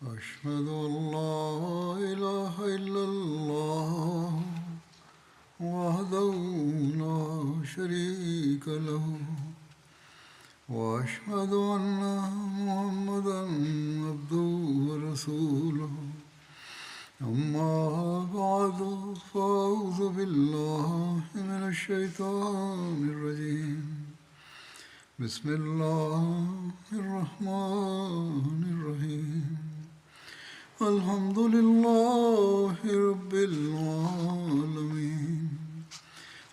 أشهد أن لا إله إلا الله وحده لا شريك له وأشهد أن محمدا عبده ورسوله أما بعد فأعوذ بالله من الشيطان الرجيم بسم الله الرحمن الرحيم الحمد لله رب العالمين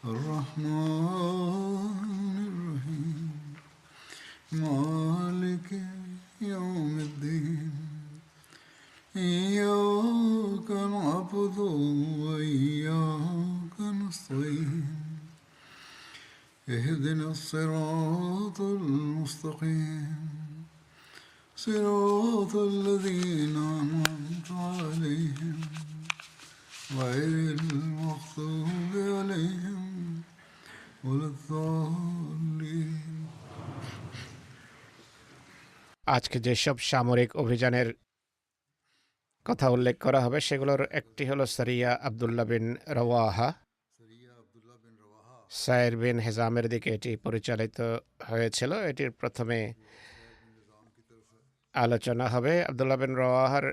الرحمن الرحيم مالك يوم الدين إياك نعبد وإياك نستعين اهدنا الصراط المستقيم صراط الذين أنعمت عليهم غير المغضوب عليهم ولا الضالين আজকে যেসব সামরিক অভিযানের কথা উল্লেখ করা হবে সেগুলোর একটি হলো সারিয়া আবদুল্লাহ বিন রওয়াহা। সায়ের বিন হেজামের দিকে এটি পরিচালিত হয়েছিল। এটির প্রথমে আলোচনা হবে। আবদুল্লাহ বিন রওয়াহার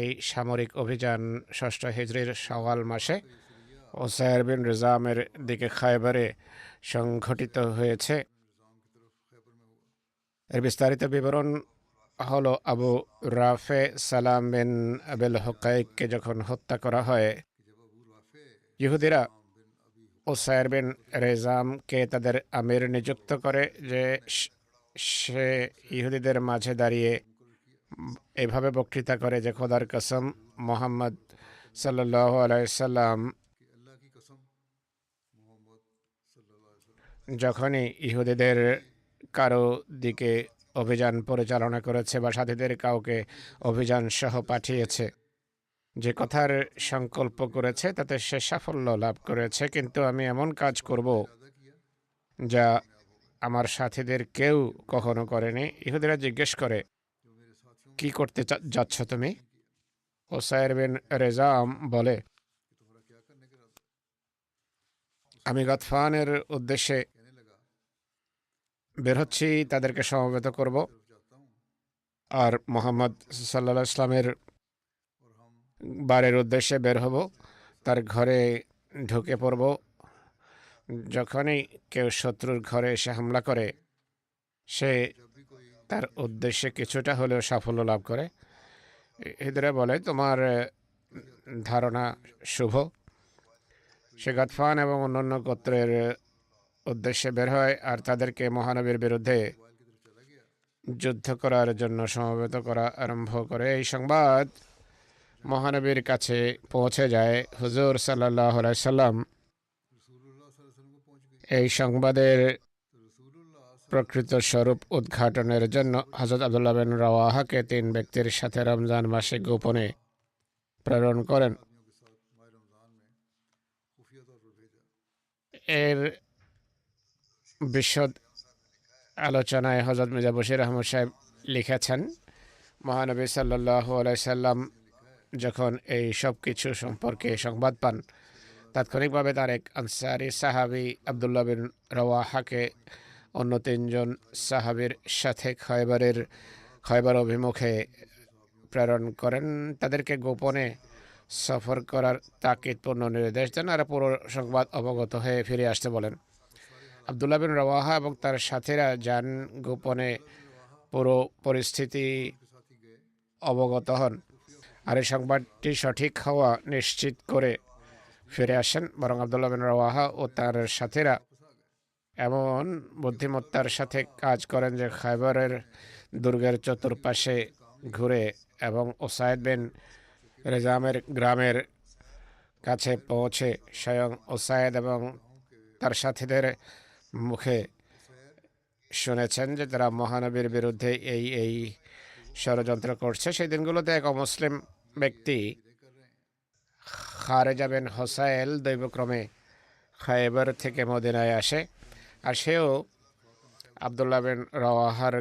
এই সামরিক অভিযান ৬ষ্ঠ হিজরির শাওয়াল মাসে ও সায়ের বিন রেজামের দিকে খায়বারে সংঘটিত হয়েছে। এর বিস্তারিত বিবরণ হলো আবু রাফে সালাম বিন আবেল হুকাইককে যখন হত্যা করা হয়, ইহুদিরা ওসায়ের বিন রেজামকে তাদের আমির নিযুক্ত করে, যে সে ইহুদিদের মাঝে দাঁড়িয়ে এভাবে বক্তৃতা করে যে খোদার কসম, মোহাম্মদ সাল্লাল্লাহু আলাইহি সাল্লাম যখনই ইহুদিদের কারো দিকে অভিযান পরিচালনা করেছে বা সাথীদের কাউকে অভিযান সহ পাঠিয়েছে, যে কথার সংকল্প করেছে তাতে সে সাফল্য লাভ করেছে, কিন্তু আমি এমন কাজ করব যা আমার সাথীদের কেউ কখনো করেনি। ইহুদিরা জিজ্ঞেস করে, কি করতে যাচ্ছ তুমি? ওসায়ের বিন রেজাম বলে, আমি গাতফানের উদ্দেশ্যে বের হচ্ছি, তাদেরকে সমবেত করব আর মোহাম্মদ সাল্লাল্লাহু ইসলামের বাড়ির উদ্দেশ্যে বের হব, তার ঘরে ঢুকে পড়ব। যখনই কেউ শত্রুর ঘরে এসে হামলা করে, সে তার উদ্দেশ্যে কিছুটা হলেও সাফল্য লাভ করে। ইহুদিরা বলে, তোমার ধারণা শুভ। সে গাতফান এবং অন্যান্য গোত্রের উদ্দেশ্যে বের হয় আর তাদেরকে মহানবীর বিরুদ্ধে যুদ্ধ করার জন্য সমবেত করা আরম্ভ করে। এই সংবাদ মহানবীর কাছে পৌঁছে যায়। হুজুর সাল্লাল্লাহু আলাইহি সাল্লাম এই সংবাদের প্রকৃত স্বরূপ উদ্ঘাটনের জন্য হযরত আব্দুল্লাহ বিন রওয়াহাকে ৩ ব্যক্তির সাথে রমজান মাসে গোপনে প্রেরণ করেন। এর বিশদ আলোচনায় হযরত মির্জা বশির আহমদ সাহেব লিখেছেন, মহানবী সাল্লাল্লাহু আলাইহি সাল্লাম যখন এই সব কিছু সম্পর্কে সংবাদ পান, তাৎক্ষণিকভাবে তার এক আনসারি সাহাবী আবদুল্লাহ বিন রওয়াহাকে অন্য ৩ জন সাহাবীর সাথে খয়বার অভিমুখে প্রেরণ করেন। তাদেরকে গোপনে সফর করার তাকিদপূর্ণ নির্দেশ দেন আর পুরো সংবাদ অবগত হয়ে ফিরে আসতে বলেন। আবদুল্লাহ বিন রওয়াহা এবং তার সাথীরা যান, গোপনে পুরো পরিস্থিতি অবগত হন আর এই সংবাদটি সঠিক হওয়া নিশ্চিত করে ফিরে আসেন। বরং আবদুল্লাহ বিন রওয়াহা ও তার সাথীরা এমন বুদ্ধিমত্তার সাথে কাজ করেন যে খায়বারের দুর্গের চতুর্পাশে ঘুরে এবং ওসায়েদ বিন রেজামের গ্রামের কাছে পৌঁছে স্বয়ং ওসায়েদ এবং তার সাথীদের মুখে শুনেছেন যে তারা মহানবীর বিরুদ্ধে এই ষড়যন্ত্র করছে। সেই দিনগুলোতে এক অমুসলিম ব্যক্তি খারেজা বিন হোসাইল দৈবক্রমে খায়বার থেকে মদিনায় আসে আর সেও আবদুল্লাহ বিন রওয়াহার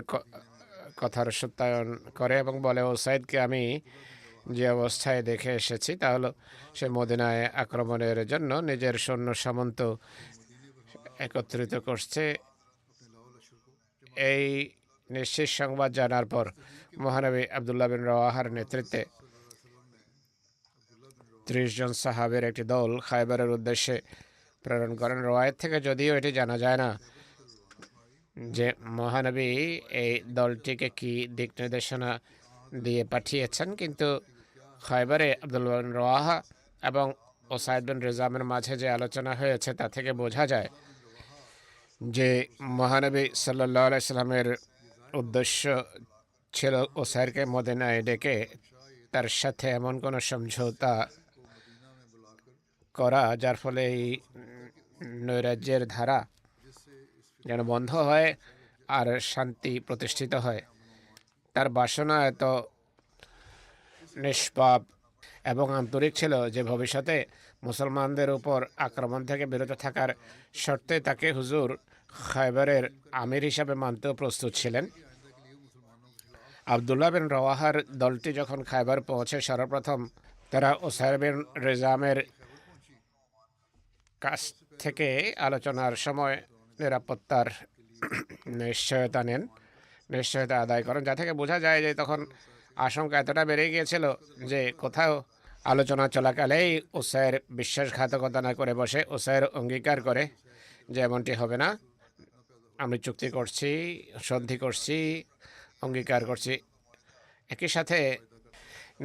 কথার সত্যায়ন করে এবং বলে, ওসাইদকে আমি যে অবস্থায় দেখে এসেছি তা হলো সে মদিনায় আক্রমণের জন্য নিজের সৈন্য সামন্ত একত্রিত করছে। এই নিশ্চিত সংবাদ জানার পর মহানবী আবদুল্লাহ বিন রওয়াহার নেতৃত্বে 30 জন সাহাবের একটি দল খায়বারের উদ্দেশ্যে প্রেরণ করেন। রওয়ায়েত থেকে যদিও এটি জানা যায় না যে মহানবী এই দলটিকে কি দিক নির্দেশনা দিয়ে পাঠিয়েছেন, কিন্তু খায়বারে আবদুল্লাহ বিন রওয়াহা এবং ওসাইদ বিন রিজামের মাঝে যে আলোচনা হয়েছে তা থেকে বোঝা যায় যে মহানবী সাল্লাল্লাহু আলাইহি সাল্লামের উদ্দেশ্য ছিল ওসাইরকে মদিনায় ডেকে তার সাথে এমন কোনো সমঝোতা করা যার ফলে এই নৈরাজ্যের ধারা যেন বন্ধ হয় আর শান্তি প্রতিষ্ঠিত হয়। তার বাসনা এত নিষ্পাপ এবং আন্তরিক ছিল যে ভবিষ্যতে মুসলমানদের উপর আক্রমণ থেকে বিরত থাকার শর্তে তাকে হুজুর খায়বারের আমির হিসাবে মানতেও প্রস্তুত ছিলেন। আবদুল্লাহ বিন রওয়াহার দলটি যখন খায়বার পৌঁছে সর্বপ্রথম তারা ওসাইর বিন রিজামের কাছ থেকে আলোচনার সময় নিরাপত্তার নিশ্চয়তা আদায় করেন, যা থেকে বোঝা যায় যে তখন আশঙ্কা এতটা বেড়ে গিয়েছিল যে কোথাও আলোচনা চলাকালেই ওসাইর বিশ্বাসঘাতকতা না করে বসে ওসাইর অঙ্গীকার করে যে এমনটি হবে না, আমি চুক্তি করছি, সন্ধি করছি, অঙ্গীকার করছি। একই সাথে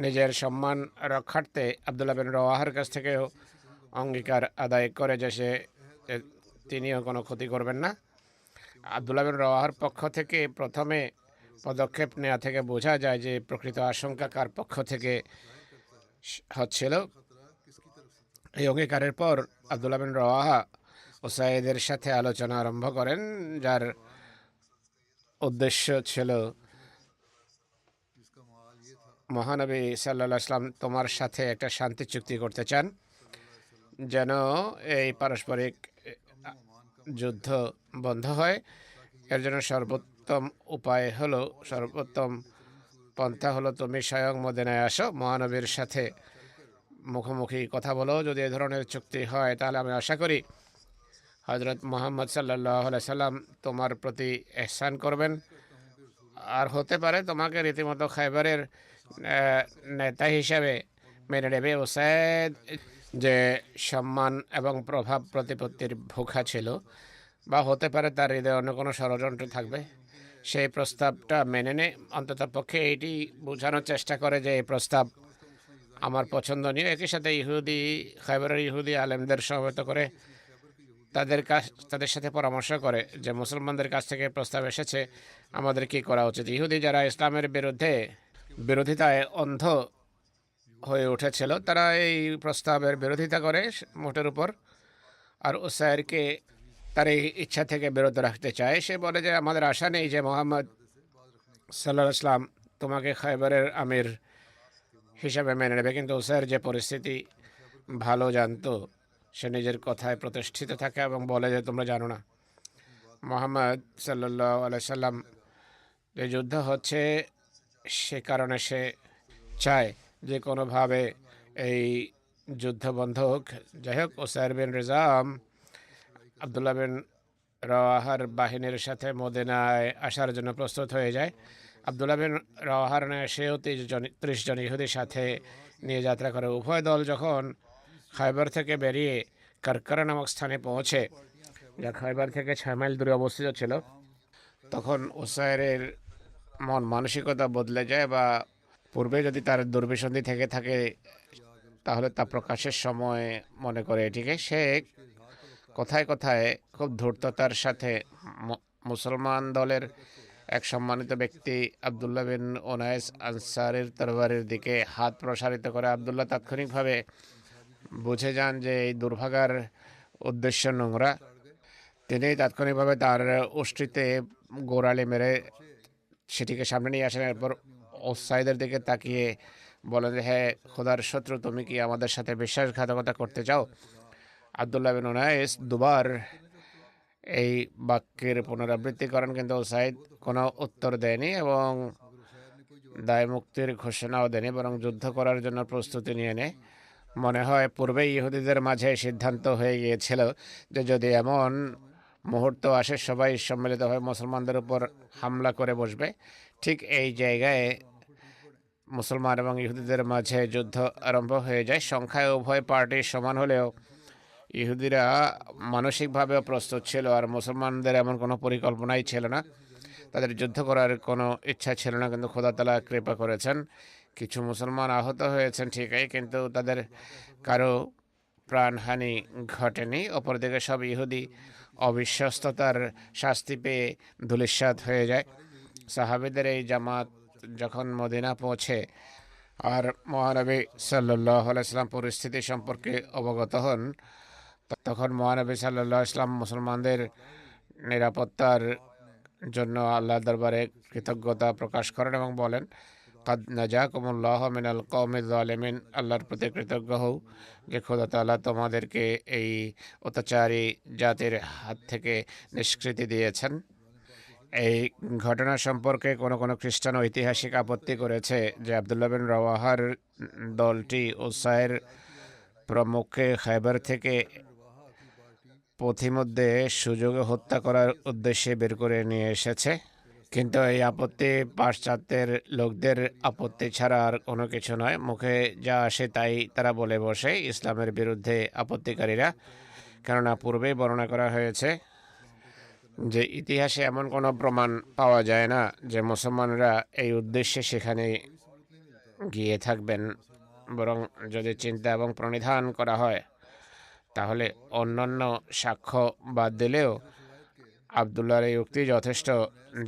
নিজের সম্মান রক্ষার্থে আবদুল্লাহ বিন রওয়াহার কাছ থেকেও অঙ্গীকার আদায় করে যে তিনিও কোনো ক্ষতি করবেন না। আবদুল্লাহ বিন রওয়াহার পক্ষ থেকে প্রথমে পদক্ষেপ নেওয়া থেকে বোঝা যায় যে প্রকৃত আশঙ্কা কার পক্ষ থেকে হচ্ছিল। এই অঙ্গীকারের পর আবদুল্লাহ বিন রওয়াহা ওসাইদের সাথে আলোচনা আরম্ভ করেন, যার উদ্দেশ্য ছিল মহানবী সাল্লাল্লাহু আলাইহি সাল্লাম তোমার সাথে একটা শান্তি চুক্তি করতে চান যেন এই পারস্পরিক যুদ্ধ বন্ধ হয়। এর জন্য সর্বোত্তম পন্থা হলো তুমি স্বয়ং মদিনায় আসো, মহানবীর সাথে মুখোমুখি কথা বলো। যদি এ ধরনের চুক্তি হয় তাহলে আমি আশা করি হযরত মুহাম্মদ সাল্লাল্লাহু আলাইহি সাল্লাম তোমার প্রতি ইহসান করবেন, আর হতে পারে তোমাকে রীতিমতো খায়বারের নেতা হিসাবে মেনে নেবে। ওসাইদ যে সম্মান এবং প্রভাব প্রতিপত্তির ভুখা ছিল, বা হতে পারে তার হৃদয়ে অন্য কোনো ষড়যন্ত্র থাকবে, সেই প্রস্তাবটা মেনে নে। অন্তত পক্ষে এইটি বোঝানোর চেষ্টা করে যে এই প্রস্তাব আমার পছন্দনীয়। একই সাথে খায়বারের ইহুদি আলেমদের সমবেত করে তাদের সাথে পরামর্শ করে যে মুসলমানদের কাছ থেকে প্রস্তাব এসেছে, আমাদের কি করা উচিত। ইহুদি যারা ইসলামের বিরোধিতায় অন্ধ হয়ে উঠেছিল, তারা এই প্রস্তাবের বিরোধিতা করে মোটের উপর, আর ওসাইরকে তার এই ইচ্ছা থেকে বিরত রাখতে চায়। সে বলে যে আমাদের আশা নেই যে মোহাম্মদ সাল্লাল্লাহু আলাইহি সাল্লাম তোমাকে খায়বারের আমির হিসাবে মেনে নেবে। কিন্তু ওসাইর যে পরিস্থিতি ভালো জানতো, সে নিজের কথায় প্রতিষ্ঠিত থাকে এবং বলে যে তোমরা জানো না, মোহাম্মদ সাল্লাল্লাহু আলাইহি সাল্লাম যে যুদ্ধ হচ্ছে সে কারণে সে চায় যে কোনোভাবে এই যুদ্ধ বন্ধ হোক। যাই হোক, ওসাইর বিন রিজাম আবদুল্লাহ বিন রওয়াহার বাহিনীর সাথে মদিনায় আসার জন্য প্রস্তুত হয়ে যায়। আবদুল্লাহ বিন রওয়াহার সেও 30 জন ইহুদির সাথে নিয়ে যাত্রা করে। উভয় দল যখন খায়বার থেকে বেরিয়ে কারকারা নামক স্থানে পৌঁছে, যা খায়বার থেকে 6 মাইল দূরে অবস্থিত ছিল, তখন ওসাইরের মন মানসিকতা বদলে যায়, বা পূর্বে যদি তার দুর্বিসন্ধি থেকে থাকে তাহলে তা প্রকাশের সময় মনে করে এটিকে। সে কথায় কথায় খুব ধূর্ততার সাথে মুসলমান দলের এক সম্মানিত ব্যক্তি আবদুল্লাহ বিন উনাইস আনসারের তরবারির দিকে হাত প্রসারিত করে। আবদুল্লাহ তাৎক্ষণিকভাবে বুঝে যান যে এই দুর্ভাগার উদ্দেশ্য নোংরা। তিনি তাৎক্ষণিকভাবে তার উষ্ট্রিতে গোড়ালি মেরে সেটিকে সামনে নিয়ে আসেন। এরপর ওসাইদের দিকে তাকিয়ে বলেন, হ্যাঁ খোদার শত্রু, তুমি কি আমাদের সাথে বিশ্বাসঘাতকতা করতে চাও? আবদুল্লাহ বিন উনাইস দুবার এই বাক্যের পুনরাবৃত্তি করেন, কিন্তু উসাইদ কোনো উত্তর দেয়নি এবং দায় মুক্তির ঘোষণাও দেয়নি, বরং যুদ্ধ করার জন্য প্রস্তুতি নিয়ে নেয়। মনে হয় পূর্বেই ইহুদিদের মাঝে সিদ্ধান্ত হয়ে গিয়েছিল যে যদি এমন মুহূর্ত আসে সবাই সম্মিলিত হয়ে মুসলমানদের উপর হামলা করে বসবে। ঠিক এই জায়গায় মুসলমান এবং ইহুদিদের মাঝে যুদ্ধ আরম্ভ হয়ে যায়। সংখ্যায় উভয় পার্টি সমান হলেও ইহুদিরা মানসিকভাবেও প্রস্তুত ছিল, আর মুসলমানদের এমন কোনো পরিকল্পনাই ছিল না, তাদের যুদ্ধ করার কোনো ইচ্ছা ছিল না। কিন্তু খোদা তাআলা কৃপা করেছেন, কিছু মুসলমান আহত হয়েছেন ঠিকই, কিন্তু তাদের কারো প্রাণহানি ঘটেনি। অপরদিকে সব ইহুদি অবিশ্বস্ততার শাস্তি পেয়ে ধূলিসাৎ হয়ে যায়। সাহাবীদের এই জামাত যখন মদিনা পৌঁছে আর মহানবী সাল্লাল্লাহু আলাইহি সাল্লাম পরিস্থিতি সম্পর্কে অবগত হন, তখন মহানবী সাল্লাল্লাহু আলাইহি সাল্লাম মুসলমানদের নিরাপত্তার জন্য আল্লাহর দরবারে কৃতজ্ঞতা প্রকাশ করেন এবং বলেন, কাদ নাজাকুমুল্লাহু মিনাল কওমিজ জালিমিন, আল্লাহর প্রতি কৃতজ্ঞ হও যে খোদা তাআলা তোমাদেরকে এই অত্যাচারী জাতির হাত থেকে নিষ্কৃতি দিয়েছেন। এই ঘটনা সম্পর্কে কোনো খ্রিস্টান ঐতিহাসিক আপত্তি করেছে যে আব্দুল্লাহ বিন রাওয়াহার দলটি উসাইর প্রমুখে খায়বার থেকে পথিমধ্যে সুযোগে হত্যা করার উদ্দেশ্যে বের করে নিয়ে এসেছে। কিন্তু এই আপত্তি পাশ্চাত্যের লোকদের আপত্তি ছাড়া আর কোনো কিছু নয়। মুখে যা আসে তাই তারা বলে বসে ইসলামের বিরুদ্ধে আপত্তিকারীরা। কেননা পূর্বেই বর্ণনা করা হয়েছে যে ইতিহাসে এমন কোনো প্রমাণ পাওয়া যায় না যে মুসলমানরা এই উদ্দেশ্যে সেখানে গিয়ে থাকবেন, বরং যদি চিন্তা এবং প্রণিধান করা হয় তাহলে অন্যান্য সাক্ষ্য বাদ দিলেও আবদুল্লাহর এই উক্তি যথেষ্ট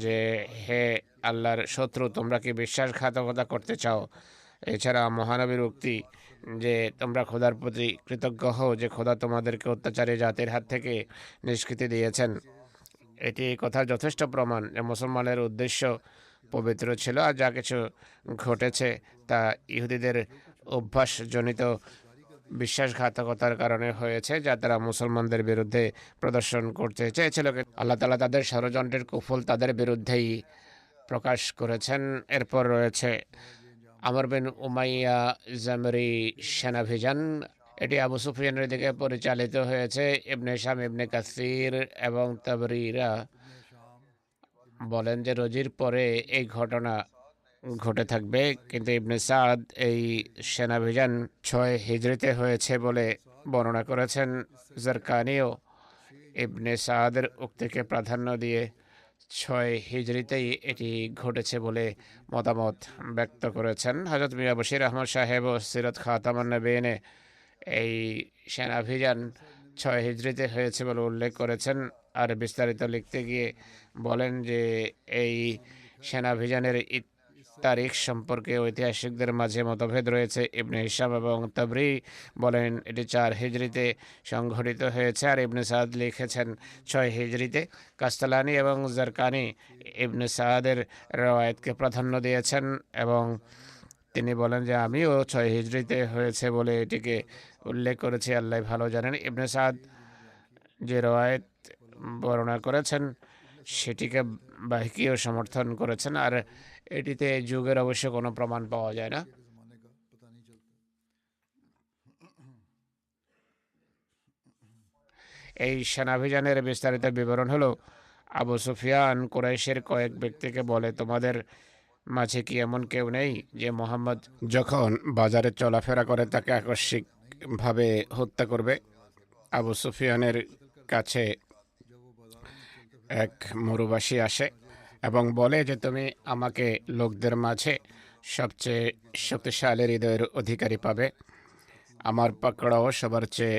যে হে আল্লাহর শত্রু, তোমরা কি বিশ্বাসঘাতকতা করতে চাও? এছাড়া মহানবীর উক্তি যে তোমরা খোদার প্রতি কৃতজ্ঞ হও যে খোদা তোমাদেরকে অত্যাচারী জাতির হাত থেকে নিষ্কৃতি দিয়েছেন, এটি এই কথার যথেষ্ট প্রমাণ যে মুসলমানের উদ্দেশ্য পবিত্র ছিল, আর যা কিছু ঘটেছে তা ইহুদিদের অভ্যাসজনিত বিশ্বাসঘাতকতার কারণে হয়েছে, যা তারা মুসলমানদের বিরুদ্ধে প্রদর্শন করতে চেয়েছিল। আল্লাহ তাআলা তাদের ষড়যন্ত্রের কুফল তাদের বিরুদ্ধেই প্রকাশ করেছেন। এরপর রয়েছে আমর বিন উমাইয়া জামরি সেনাভিযান। এটি আবু সুফিয়ানের দিকে পরিচালিত হয়েছে। ইবনে শাম, ইবনে কাসির এবং তাবরিরা বলেন যে রোজির পরে এই ঘটনা ঘটে থাকবে, কিন্তু ইবনে সাদ এই সেনাভিযান 6 হিজরিতে হয়েছে বলে বর্ণনা করেছেন। জারকানিও ইবনে সাদের উক্তিকে প্রাধান্য দিয়ে 6 হিজরিতেই এটি ঘটেছে বলে মতামত ব্যক্ত করেছেন। হযরত মিয়া বশির আহমদ সাহেব ও সিরাত খাতামান নবীনে এই সেনাভিযান 6 হিজরিতে হয়েছে বলে উল্লেখ করেছেন। আর বিস্তারিত লিখতে গিয়ে বলেন যে এই সেনাভিযানের তারিখ সম্পর্কে ঐতিহাসিকদের মাঝে মতভেদ রয়েছে। ইবনে হিশাম এবং তাবরি বলেন এটি 4 হিজরিতে সংঘটিত হয়েছে, আর ইবনে সাদ লিখেছেন 6 হিজরিতে। কাস্তালানি এবং জারকানি ইবনে সাদের রওয়ায়াতকে প্রাধান্য দিয়েছেন এবং তিনি বলেন যে আমিও 6 হিজরিতে হয়েছে বলে এটিকে উল্লেখ করেছি, আল্লাহ ভালো জানেন। ইবনে সাদ যে রওয়ায়াত বর্ণনা করেছেন সেটিকে বাহকিও সমর্থন করেছেন, আর এটিতে যুগের অবশ্য কোনো প্রমাণ পাওয়া যায় না। এই সেনাভিযানের বিস্তারিত বিবরণ হলো, আবু সুফিয়ান কুরাইশের কয়েক ব্যক্তিকে বলে, তোমাদের মাঝে কি এমন কেউ নেই যে মোহাম্মদ যখন বাজারে চলাফেরা করে তাকে আকস্মিকভাবে হত্যা করবে? আবু সুফিয়ানের কাছে এক মরুবাসী আসে এবং বলে যে তুমি আমাকে লোকদের মাঝে সবচেয়ে শক্তিশালী হৃদয়ের অধিকারী পাবে, আমার পাকড়াও সবার চেয়ে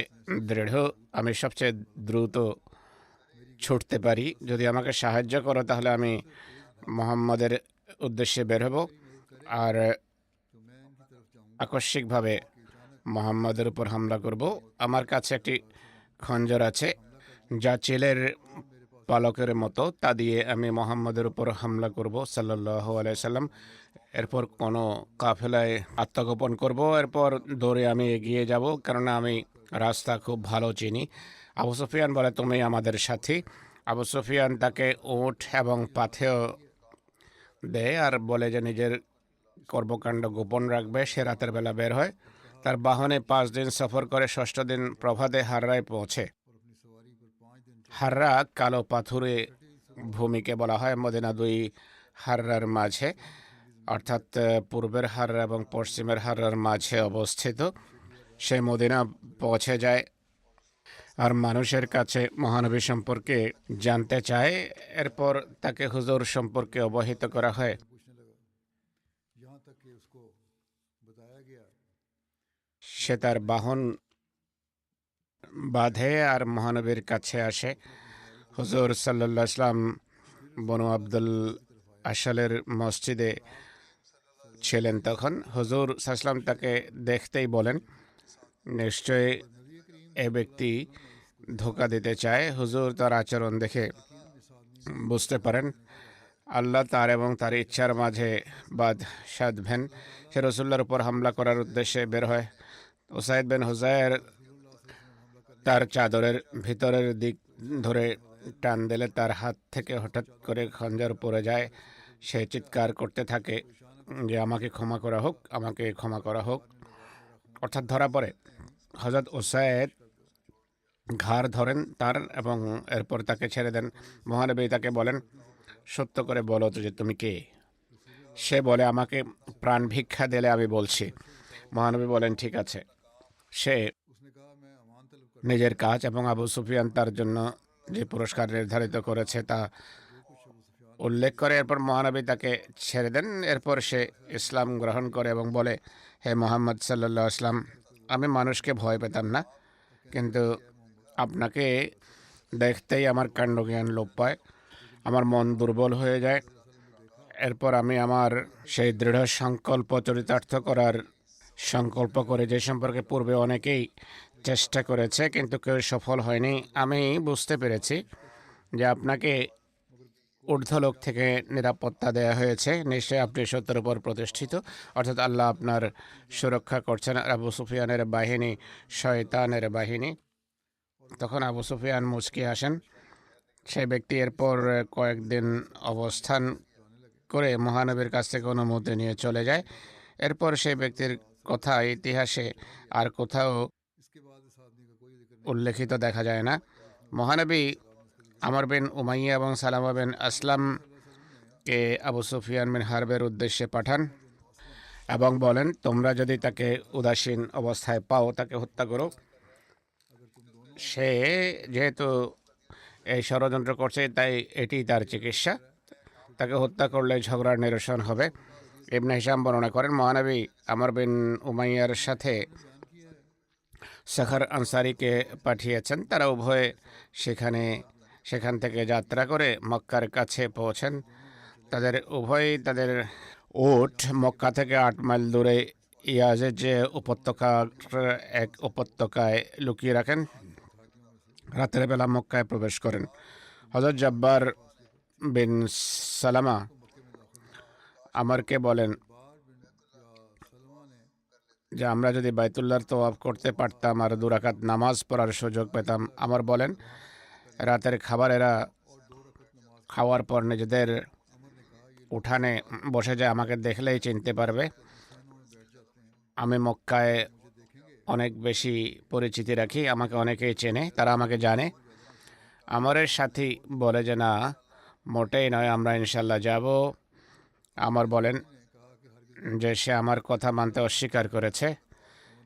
দৃঢ়, আমি সবচেয়ে দ্রুত ছুটতে পারি, যদি আমাকে সাহায্য করো তাহলে আমি মোহাম্মদের উদ্দেশ্যে বের হব আর আকস্মিকভাবে মোহাম্মদের উপর হামলা করব। আমার কাছে একটি খঞ্জর আছে যা চিলের পালকের মতো, তা দিয়ে আমি মোহাম্মদের উপর হামলা করব সাল্লাল্লাহু আলাইহি সাল্লাম। এরপর কোনো কাফেলায় আত্মগোপন করব, এরপর দৌড়ে আমি এগিয়ে যাব, কেননা আমি রাস্তা খুব ভালো চিনি। আবু সুফিয়ান বলে, তুমি আমাদের সাথী। আবু সুফিয়ান তাকে উট এবং পাথেয় দেয় আর বলে যে নিজের কর্মকাণ্ড গোপন রাখবে। সে রাতের বেলা বের হয়, তার বাহনে 5 দিন সফর করে 6ষ্ঠ দিন প্রভাতে হাররায় পৌঁছে। হাররা কালো পাথুরে ভূমিকে বলা হয়, মদিনা 2 হাররার মাঝে, অর্থাৎ পূর্বের হাররা এবং পশ্চিমের হাররার মাঝে অবস্থিত। সে মদিনা পৌঁছে যায় আর মানুষের কাছে মহানবী সম্পর্কে জানতে চায়। এরপর তাকে হুজুর সম্পর্কে অবহিত করা হয়। সে তার বাহন বাঁধে আর মহানবীর কাছে আসে। হুজুর সাল্লাল্লাহু আলাইহি ওয়াসাল্লাম বনু আব্দুল আশালের মসজিদে ছিলেন তখন। হুজুর সাল্লাল্লাহু আলাইহি ওয়াসাল্লাম তাকে দেখতেই বলেন, নিশ্চয়ই এ ব্যক্তি ধোঁকা দিতে চায়। হুজুর তার আচরণ দেখে বুঝতে পারেন আল্লাহ তার এবং তার ইচ্ছার মাঝে বাদ সাধবেন। সে রসুল্লাহর উপর হামলা করার উদ্দেশ্যে বের হয়। উসাইদ বিন হুজায়ের তার চাদরের ভিতরের দিক ধরে টান দিলে তার হাত থেকে হঠাৎ করে খঞ্জর পড়ে যায়। সে চিৎকার করতে থাকে যে আমাকে ক্ষমা করা হোক, আমাকে ক্ষমা করা হোক, অর্থাৎ ধরা পড়ে। হযরত উসাইদ ঘাড় ধরেন তার এবং এরপর তাকে ছেড়ে দেন। মহানবী তাকে বলেন, সত্য করে বলো তো যে তুমি কে? সে বলে, আমাকে প্রাণ ভিক্ষা দিলে আমি বলছি। মহানবী বলেন, ঠিক আছে। সে নিজের কাজ এবং আবু সুফিয়ান তার জন্য যে পুরস্কার নির্ধারিত করেছে তা উল্লেখ করে। এরপর মহানবী তাকে ছেড়ে দেন। এরপর সে ইসলাম গ্রহণ করে এবং বলে, হে মোহাম্মদ সাল্লাল্লাহু আলাইহি ওয়াসাল্লাম, আমি মানুষকে ভয় পেতাম না, কিন্তু আপনাকে দেখতেই আমার কাণ্ডজ্ঞান লোপ পায়, আমার মন দুর্বল হয়ে যায়। এরপর আমি আমার সেই দৃঢ় সংকল্প চরিতার্থ করার সংকল্প করে, যে সম্পর্কে পূর্বে অনেকেই চেষ্টা করেছে কিন্তু কেউ সফল হয়নি। আমি বুঝতে পেরেছি যে আপনাকে ঊর্ধ্বলোক থেকে নিরাপত্তা দেওয়া হয়েছে, নিশ্চয়ই আপনি সত্যের উপর প্রতিষ্ঠিত, অর্থাৎ আল্লাহ আপনার সুরক্ষা করছেন। আবু সুফিয়ানের বাহিনী শয়তানের বাহিনী। তখন আবু সুফিয়ান মুচকি আসেন। সেই ব্যক্তি এরপর কয়েকদিন অবস্থান করে মহানবীর কাছ থেকে অনুমতি নিয়ে চলে যায়। এরপর সেই ব্যক্তির কথা ইতিহাসে আর কোথাও উল্লেখিত দেখা যায় না। মহানবী আমর বিন উমাইয়া এবং সালামা বিন আসলামকে আবু সুফিয়ান বিন হারবের উদ্দেশ্যে পাঠান এবং বলেন, তোমরা যদি তাকে উদাসীন অবস্থায় পাও তাকে হত্যা করো। সে যেহেতু এই ষড়যন্ত্র করছে তাই এটি তার চিকিৎসা, তাকে হত্যা করলে ঝগড়ার নিরসন হবে। ইবনে হিশাম বর্ণনা করেন, মহানবী আমর বিন উমাইয়ার সাথে সখর আনসারিকে পাঠিয়েছেন। তারা উভয়ে সেখান থেকে যাত্রা করে মক্কার কাছে পৌঁছেন। তাদের উভয়ই তাদের উট মক্কা থেকে 8 মাইল দূরে ইয়াজেজ এক উপত্যকায় লুকিয়ে রাখেন। রাতের বেলা মক্কায় প্রবেশ করেন। হযরত জব্বার বিন সালামা আমারকে বলেন যে আমরা যদি বাইতুল্লাহর তওয়াফ করতে পারতাম আর 2 রাকাত নামাজ পড়ার সুযোগ পেতাম। আমার বলেন, রাতের খাবারেরা খাওয়ার পর নিজেদের উঠানে বসে যায়, আমাকে দেখলেই চিনতে পারবে। আমি মক্কায় অনেক বেশি পরিচিতি রাখি, আমাকে অনেকেই চেনে, তারা আমাকে জানে। আমরের সাথী বলে যে না, মোটেই নয়, আমরা ইনশাল্লাহ যাব। আমর বলেন যে সে আমার কথা মানতে অস্বীকার করেছে।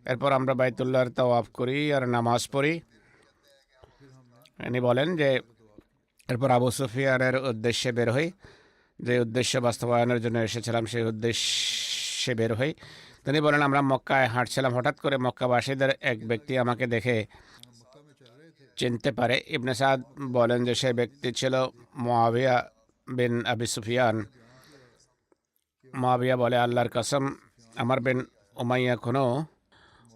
এরপর আমরা বাইতুল্লাহর তাওয়াফ করি আর নামাজ পড়ি। ইনি বলেন যে এরপর আবু সুফিয়ানের উদ্দেশ্যে বের হই, যে উদ্দেশ্য বাস্তবায়নের জন্য এসেছিলাম সেই উদ্দেশ্যে বের হই। তিনি বলেন, আমরা মক্কায় হাঁটছিলাম, হঠাৎ করে মক্কাবাসীদের এক ব্যক্তি আমাকে দেখে চিনতে পারে। ইবনে সাদ বলেন যে সেই ব্যক্তি ছিল মুআবিয়া বিন আবি সুফিয়ান। মুআবিয়া বলে, আল্লাহর কসম, আমর বিন উমাইয়া কোনো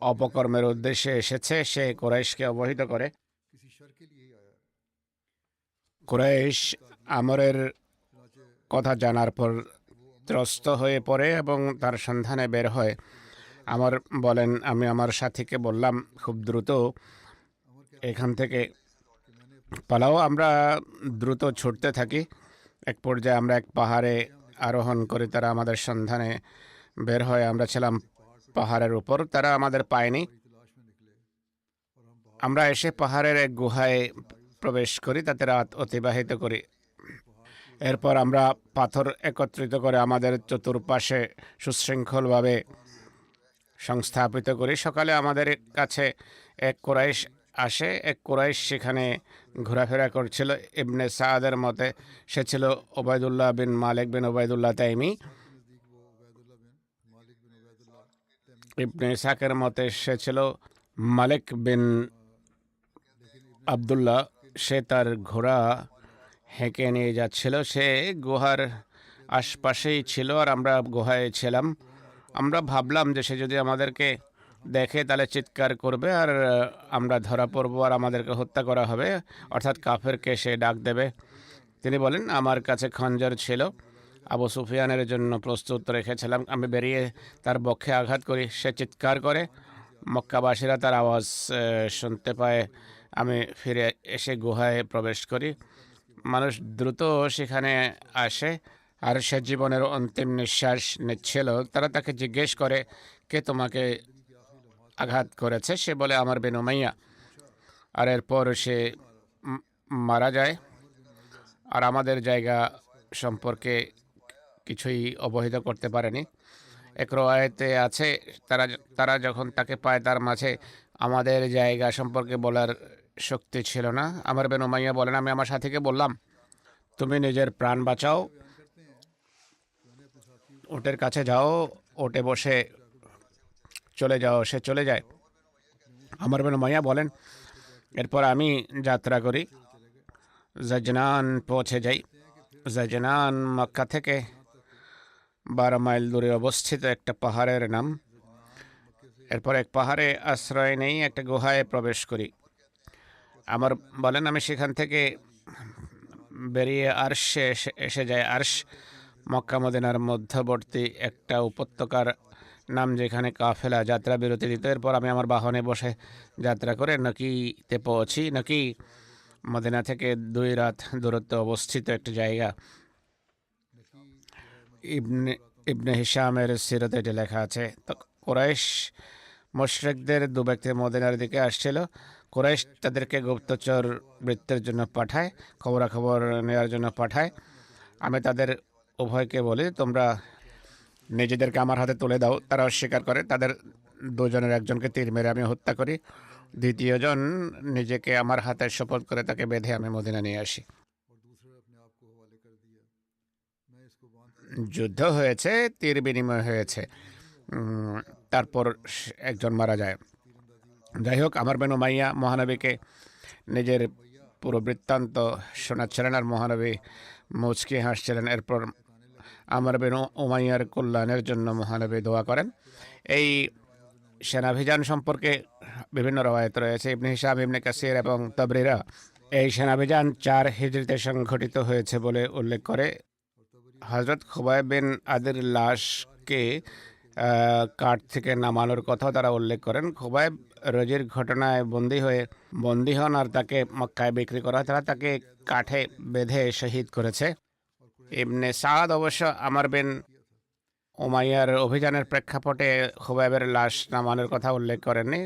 অপকর্মের উদ্দেশ্যে এসেছে। সে কুরাইশকে অবহিত করে। কুরাইশ আমরের কথা জানার পর ত্রস্ত হয়ে পড়ে এবং তার সন্ধানে বের হয়। আমর বলেন, আমি আমার সাথীকে বললাম খুব দ্রুত এখান থেকে পালাও আমরা দ্রুত ছুটতে থাকি। এক পর্যায়ে আমরা এক পাহাড়ে আরোহণ করি, তারা আমাদের সন্ধানে বের হয়। আমরা ছিলাম পাহাড়ের উপর, তারা আমাদের পায়নি। আমরা এসে পাহাড়ের এক গুহায় প্রবেশ করি, তাতে রাত অতিবাহিত করি। এরপর আমরা পাথর একত্রিত করে আমাদের চতুর্পাশে সুশৃঙ্খলভাবে সংস্থাপিত করি। সকালে আমাদের কাছে এক কুরাইশ আসে। এক কুরাইশ সেখানে ঘোরাফেরা করছিল। ইবনে সাদের মতে সে ছিল ওবায়দুল্লাহ বিন মালিক বিন ওবায়দুল্লাহ তাইমি। ইবনে ইসাকের মতে সে ছিল মালিক বিন আবদুল্লাহ। সে তার ঘোড়া হেঁকে নিয়ে যাচ্ছিল। সে গুহার আশপাশেই ছিল আর আমরা গুহায় ছিলাম। আমরা ভাবলাম যে সে যদি আমাদেরকে দেখে তাহলে চিৎকার করবে আর আমরা ধরা পড়বো আর আমাদেরকে হত্যা করা হবে, অর্থাৎ কাফেরকে সে ডাক দেবে। তিনি বলেন, আমার কাছে খঞ্জর ছিল, আবু সুফিয়ানের জন্য প্রস্তুত রেখেছিলাম। আমি বেরিয়ে তার বক্ষে আঘাত করি। সে চিৎকার করে। মক্কাবাসীরা তার আওয়াজ শুনতে পায়। আমি ফিরে এসে গুহায় প্রবেশ করি। মানুষ দ্রুত সেখানে আসে আর সে জীবনের অন্তিম নিঃশ্বাস নিচ্ছিল। তারা তাকে জিজ্ঞেস করে, কে তোমাকে আঘাত করেছে? সে বলে, আমার বিন উমাইয়া। আর এরপর সে মারা যায়। আর আমাদের জায়গা সম্পর্কে কিছুই অবহিত করতে পারেনি। এক রওয়ায়েতে আছে, তারা যখন তাকে পায় তার মাঝে আমাদের জায়গা সম্পর্কে বলার শক্তি ছিল না। আমার বিন উমাইয়া বলেন, আমি আমার সাথীকে বললাম, তুমি নিজের প্রাণ বাঁচাও, ওটের কাছে যাও, ওটে বসে চলে যাও। সে চলে যায়। আমার বিন উমাইয়া বলেন, এরপর আমি যাত্রা করি, জাজনান পৌঁছে যাই। জাজনান মক্কা থেকে 12 মাইল দূরে অবস্থিত একটা পাহাড়ের নাম। এরপর এক পাহাড়ে আশ্রয় নেই, একটা গুহায় প্রবেশ করি। আমার বলেন, আমি সেখান থেকে বেরিয়ে আরশে এসে যায়। আরশ মক্কা মদিনার মধ্যবর্তী একটা উপত্যকার নাম, যেখানে কাফেলা যাত্রা বিরতি দিত। এরপর আমি আমার বাহনে বসে যাত্রা করে নকিতে পৌঁছি। নকি মদিনা থেকে 2 রাত দূরত্বে অবস্থিত একটা জায়গা। ইবনে হিশামের সিরতে এটি লেখা আছে। তো কুরাইশ মুশরিকদের 2 ব্যক্তি মদিনার দিকে আসছিল। কুরাইশ তাদেরকে গুপ্তচর বৃত্তের জন্য পাঠায়, খবরাখবর নেওয়ার জন্য পাঠায়। আমি তাদের উভয়কে বলি, তোমরা নিজেদেরকে আমার হাতে তুলে দাও। তারা অস্বীকার করে। তাদের 2 জনের একজনকে তীর মেরে আমি হত্যা করি। দ্বিতীয়জন নিজেকে আমার হাতে শপথ করে তাকে বেঁধে আমি মদিনা নিয়ে আসি। যুদ্ধ হয়েছে, তীর বিনিময় হয়েছে। তারপর একজন মারা যায়। যাই হোক, আমার বিন উমাইয়া মহানবীকে নিজের পুরো বৃত্তান্ত শোনাচ্ছিলেন আর মহানবী মুচকি হাসছিলেন। এরপর আমার বিন উমাইয়ার কল্যাণের জন্য মহানবী দোয়া করেন। এই সেনাভিযান সম্পর্কে বিভিন্ন রওয়ায়াত রয়েছে। ইবনে হিশাম, ইবনে কাসির এবং তাবরিরা এই সেনাভিযান 4 হিজরিতে সংঘটিত হয়েছে বলে উল্লেখ করে। হজরত খুবাইব বিন আদির লাশকে কাঠ থেকে নামানোর কথাও তারা উল্লেখ করেন। খুবাইব রোজির ঘটনায় বন্দী হন আর তাকে মক্কায় বিক্রি করা হয়। তারা তাকে কাঠে বেঁধে শহীদ করেছে। ইবনে সাদ অবশ্য আমার বিন উমাইয়ার অভিযানের প্রেক্ষাপটে খুবাইবের লাশ নামানোর কথা উল্লেখ করেননি।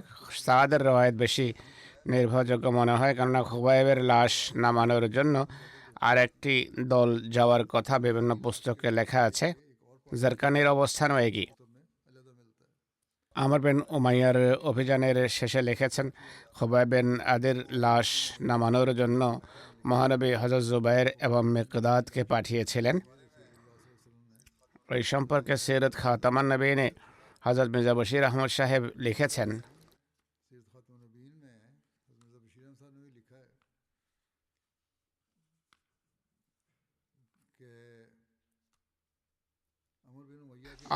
সাদের রওয়ায়াত বেশি নির্ভরযোগ্য মনে হয়, কেননা খুবাইবের লাশ নামানোর জন্য আর একটি দল যাওয়ার কথা বিভিন্ন পুস্তকে লেখা আছে। জারকানির অবস্থানও একই। আমার বিন উমাইয়ার অভিযানের শেষে লিখেছেন, খুবাইব বিন আদির লাশ নামানোর জন্য মহানবী হযরত জুবাইর এবং মিকদাদকে পাঠিয়েছিলেন। এই সম্পর্কে সিরাত খাতামান নবীনে হযরত মির্জা বশির আহমদ সাহেব লিখেছেন,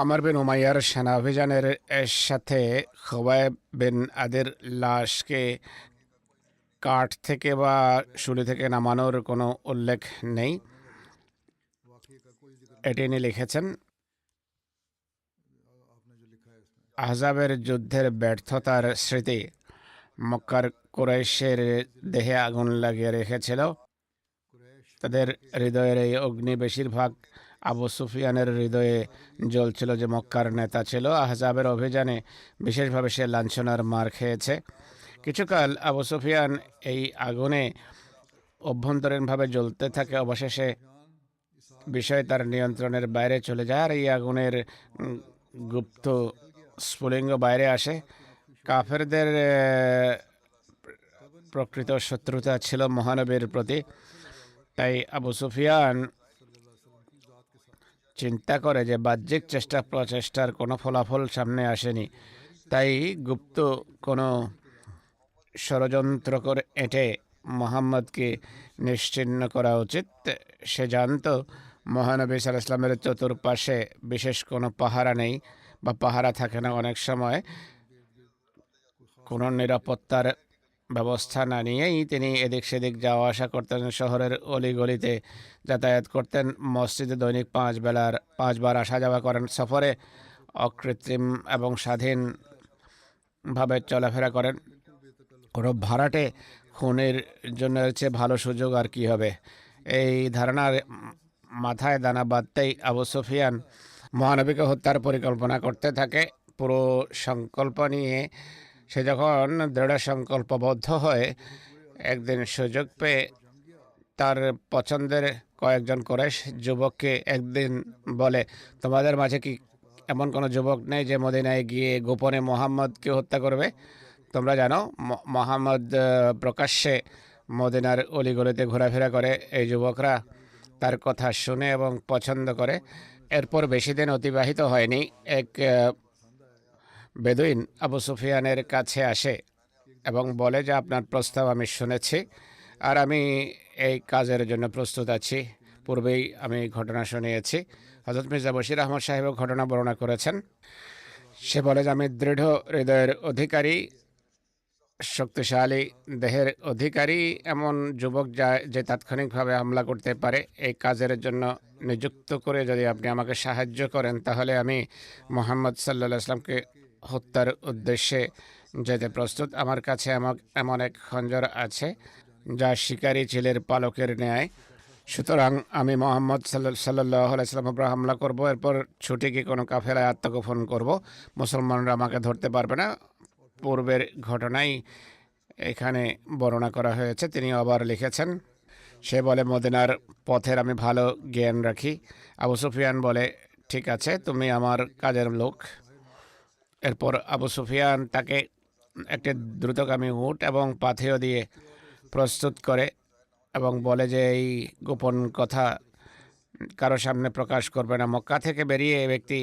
আমার বিন উমাইয়ার সেনা অভিযানের সাথে খুবাইব বিন আদির লাশকে কাঠ থেকে বা শুলি থেকে নামানোর কোনো উল্লেখ নেই। এটি তিনি লিখেছেন, আহজাবের যুদ্ধের ব্যর্থতার স্মৃতি মক্কার কুরাইশের দেহে আগুন লাগিয়ে রেখেছিল। তাদের হৃদয়ের এই অগ্নি বেশিরভাগ আবু সুফিয়ানের হৃদয়ে জ্বলছিল, যে মক্কার নেতা ছিল। আহজাবের অভিযানে বিশেষভাবে সে লাঞ্ছনার মার খেয়েছে। কিছুকাল আবু সুফিয়ান এই আগুনে অভ্যন্তরীণভাবে জ্বলতে থাকে। অবশেষে বিষয় তার নিয়ন্ত্রণের বাইরে চলে যায়, আর এই আগুনের গুপ্ত স্ফুলিঙ্গ বাইরে আসে। কাফেরদের প্রকৃত শত্রুতা ছিল মহানবীর প্রতি। তাই আবু সুফিয়ান চিন্তা করে যে বাহ্যিক প্রচেষ্টার কোনো ফলাফল সামনে আসেনি, তাই গুপ্ত কোনো ষড়যন্ত্র করে এঁটে মোহাম্মদকে নিশ্চিহ্ন করা উচিত। সে জানত মহানবী সাল্লাল্লাহু আলাইহি ওয়াসাল্লামের চতুর্পাশে বিশেষ কোনো পাহারা নেই, বা পাহারা থাকে না। অনেক সময় কোনো নিরাপত্তার ব্যবস্থা না নিয়েই তিনি এদিক সেদিক যাওয়া আসা করতেন, শহরের অলিগলিতে যাতায়াত করতেন, মসজিদে দৈনিক 5 বার আসা যাওয়া করেন, সফরে অকৃত্রিম এবং স্বাধীনভাবে চলাফেরা করেন। কোনো ভাড়াটে খুনের জন্য চেয়ে ভালো সুযোগ আর কি হবে। এই ধারণার মাথায় দানা বাঁধতেই আবু সুফিয়ান মহানবীকে হত্যার পরিকল্পনা করতে থাকে। পুরো সংকল্প নিয়ে সে যখন দৃঢ় সংকল্পবদ্ধ হয়ে একদিন সুযোগ পেয়ে তার পছন্দের কয়েকজন কুরাইশ যুবককে একদিন বলে, তোমাদের মাঝে কি এমন কোনো যুবক নেই যে মদিনায় গিয়ে গোপনে মোহাম্মদকে হত্যা করবে? তোমরা জানো মোহাম্মদ প্রকাশ্যে মদিনার অলিগলিতে ঘোরাফেরা করে। এই যুবকরা তার কথা শুনে এবং পছন্দ করে। এরপর বেশি দিন অতিবাহিত হয়নি, এক বেদুইন আবু সুফিয়ানের কাছে আসে এবং বলে যে আপনার প্রস্তাব আমি শুনেছি, আর আমি এই কাজের জন্য প্রস্তুত আছি। পূর্বেই আমি ঘটনা শুনিয়েছি। হযরত মির্জা বশির আহমদ সাহেবও ঘটনা বর্ণনা করেছেন। সে বলে যে আমি দৃঢ় হৃদয়ের অধিকারী, শক্তিশালী দেহের অধিকারী এমন যুবক যে তাৎক্ষণিকভাবে হামলা করতে পারে। এই কাজের জন্য নিযুক্ত করে যদি আপনি আমাকে সাহায্য করেন, তাহলে আমি মুহাম্মদ সাল্লাল্লাহু আলাইহি ওয়াসাল্লামকে হত্যার উদ্দেশ্যে যেতে প্রস্তুত। আমার কাছে এমন এক খঞ্জর আছে যা শিকারী চিলের পালকের ন্যায়। সুতরাং আমি মোহাম্মদ সাল্লাল্লাহু আলাইহি ওয়াসাল্লামের উপর হামলা করব, এরপর ছুটে গিয়ে কোনো কাফেলায় আত্মগোপন করব। মুসলমানরা আমাকে ধরতে পারবে না। পূর্বের ঘটনাই এখানে বর্ণনা করা হয়েছে। তিনি আবার লিখেছেন, সে বলে মদিনার পথের আমি ভালো জ্ঞান রাখি। আবু সুফিয়ান বলে, ঠিক আছে, তুমি আমার কাজের লোক। এরপর আবু সুফিয়ান তাকে একটি দ্রুতগামী উট এবং পাথেয় দিয়ে প্রস্তুত করে এবং বলে যে এই গোপন কথা কারো সামনে প্রকাশ করবে না। মক্কা থেকে বেরিয়ে এই ব্যক্তি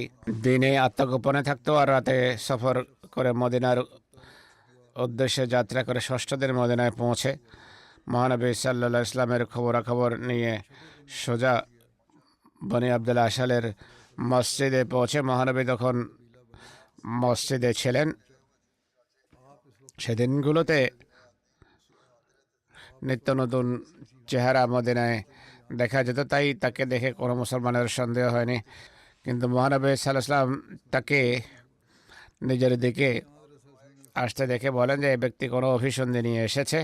দিনে আত্মগোপনে থাকতো আর রাতে সফর করে মদিনার উদ্দেশ্যে যাত্রা করে 6ষ্ঠ দিন মদিনায় পৌঁছে মহানবী সাল্লাল্লাহু আলাইহি ওয়াসাল্লামের খবরাখবর নিয়ে সোজা বনি আব্দুল আশালের মসজিদে পৌঁছে। মহানবী তখন মসজিদে ছিলেন। সেদিনগুলোতে নিত্য নতুন চেহারা মদিনায় দেখা যেত, তাই তাকে দেখে কোনো মুসলমানের সন্দেহ হয়নি। কিন্তু মহানবী সাল্লাল্লাহু আলাইহি ওয়াসাল্লাম তাকে নিজের দিকে আসতে দেখে বলেন যে এই ব্যক্তি কোনো অভিসন্ধি নিয়ে এসেছে।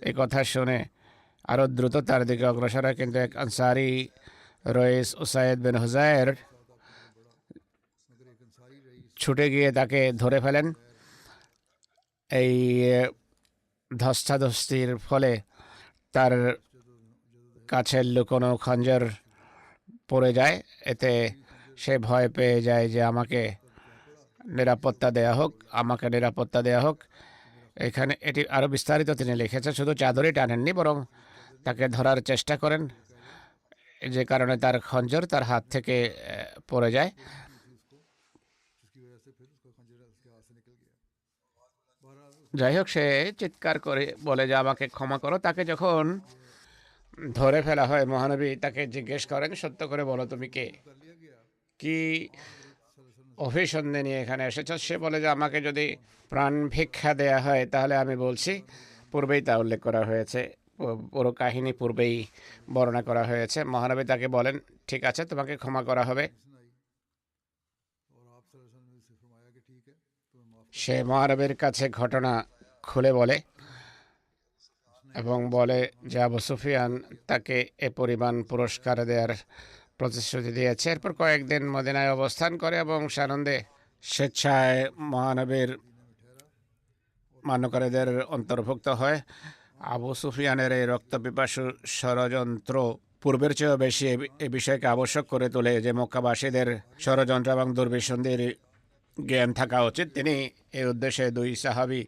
এই কথা শুনে আরও দ্রুত তার দিকে অগ্রসর হয়, কিন্তু এক আনসারি রইস উসাইদ বিন হুজায়ের ছুটে গিয়ে তাকে ধরে ফেলেন। এই ধস্তাধস্তির ফলে তার কাছের লুকোনো খঞ্জর পড়ে যায়। এতে সে ভয় পেয়ে যায় যে আমাকে নিরাপত্তা দেয়া হোক। এখানে এটি আরও বিস্তারিত তিনি লিখেছেন। শুধু চাদরই টানেননি, বরং তাকে ধরার চেষ্টা করেন, যে কারণে তার খঞ্জর তার হাত থেকে পড়ে যায়। যাই হোক, সে চিৎকার করে বলে যে আমাকে ক্ষমা করো। তাকে যখন ধরে ফেলা হয়, মহানবী তাকে জিজ্ঞেস করেন, সত্য করে বলো তুমি কে, কি অভিসন্ধি নিয়ে এখানে এসেছ? সে বলে যে আমাকে যদি প্রাণ ভিক্ষা দেয়া হয় তাহলে আমি বলছি। পূর্বেই তা উল্লেখ করা হয়েছে, পুরো কাহিনী পূর্বেই বর্ণনা করা হয়েছে। মহানবী তাকে বলেন, ঠিক আছে, তোমাকে ক্ষমা করা হবে। সে মহানবীর কাছে ঘটনা খুলে বলে এবং বলে যে আবু সুফিয়ান তাকে এ পরিমাণ পুরস্কার দেওয়ার প্রতিশ্রুতি দিয়েছে। এরপর কয়েকদিন মদিনায় অবস্থান করে এবং সানন্দে স্বেচ্ছায় মহানবীর মান্যকারীদের অন্তর্ভুক্ত হয়। আবু সুফিয়ানের এই রক্তপিপাসু ষড়যন্ত্র পূর্বের চেয়েও বেশি এ বিষয়কে আবশ্যক করে তোলে যে মক্কাবাসীদের ষড়যন্ত্র এবং দুর্বিসন্ধির জ্ঞান থাকা উচিত। তিনি এই উদ্দেশ্যে দুই সাহাবী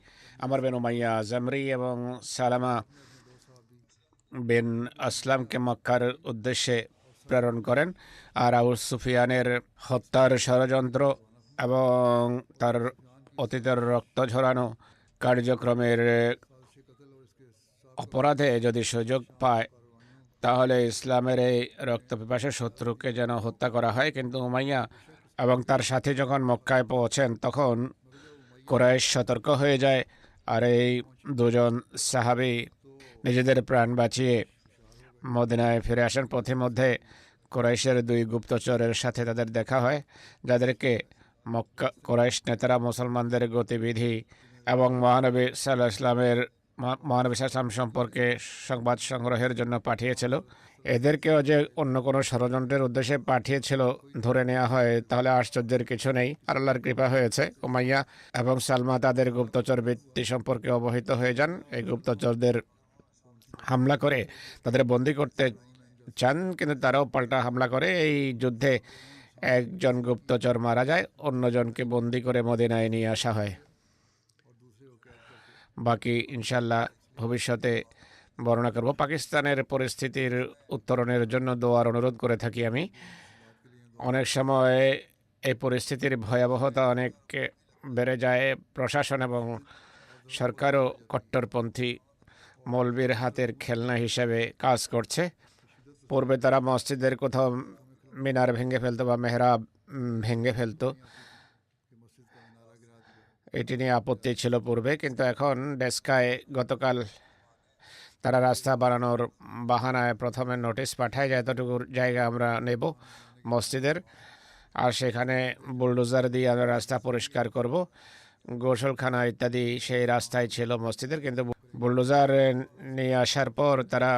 আমর বিন উমাইয়া জামরি এবং সালামা বিন আসলামকে মক্কার উদ্দেশ্যে প্রেরণ করেন। আর আবু সুফিয়ানের হত্যার ষড়যন্ত্র এবং তার অতীতের রক্ত ঝরানো কার্যক্রমের অপরাধে যদি সুযোগ পায় তাহলে ইসলামের এই রক্তপিপাসু শত্রুকে যেন হত্যা করা হয়। কিন্তু উমাইয়া এবং তার সাথে যখন মক্কায় পৌঁছেন তখন কুরাইশ সতর্ক হয়ে যায়। আর এই দুজন সাহাবী নিজেদের প্রাণ বাঁচিয়ে মদিনায় ফিরে আসেন। পথিমধ্যে কুরাইশের দুই গুপ্তচরের সাথে তাদের দেখা হয়, যাদেরকে মক্কা কুরাইশ নেতারা মুসলমানদের গতিবিধি এবং মহানবী সাল্লাল্লাহু আলাইহি ওয়াসাল্লাম সম্পর্কে সংবাদ সংগ্রহের জন্য পাঠিয়েছিল। এদেরকেও যে অন্য কোনো ষড়যন্ত্রের উদ্দেশ্যে পাঠিয়েছিল ধরে নেওয়া হয় তাহলে আশ্চর্যের কিছু নেই। আর আল্লাহর কৃপা হয়েছে, উমাইয়া এবং সালমা তাদের গুপ্তচর বৃত্তি সম্পর্কে অবহিত হয়ে যান। এই গুপ্তচরদের হামলা করে তাদের বন্দী করতে চান, কিন্তু তারাও পাল্টা হামলা করে। এই যুদ্ধে একজন গুপ্তচর মারা যায়, অন্যজনকে বন্দী করে মদিনায় নিয়ে আসা হয়। বাকি ইনশাল্লাহ ভবিষ্যতে বর্ণনা করব। পাকিস্তানের পরিস্থিতির উত্তরণের জন্য দোয়ার অনুরোধ করে থাকি আমি। অনেক সময় এই পরিস্থিতির ভয়াবহতা অনেক বেড়ে যায়। প্রশাসন এবং সরকারও কট্টরপন্থী মৌলবীর হাতের খেলনা হিসেবে কাজ করছে। পূর্বে তারা মসজিদের কোথাও মিনার ভেঙে ফেলতো বা মেহরাব ভেঙে ফেলতো, এটি নিয়ে আপত্তি ছিল পূর্বে, কিন্তু এখন ডেস্কায় গতকাল তারা রাস্তা বানানোর বাহানায় প্রথমে নোটিশ পাঠায় যে এতটুকু জায়গা আমরা নেব মসজিদের, আর সেখানে বুলডোজার দিয়ে আমরা রাস্তা পরিষ্কার করব। গোসলখানা ইত্যাদি সেই রাস্তায় ছিল মসজিদের, কিন্তু বুলডোজার নিয়ে আসার পর তারা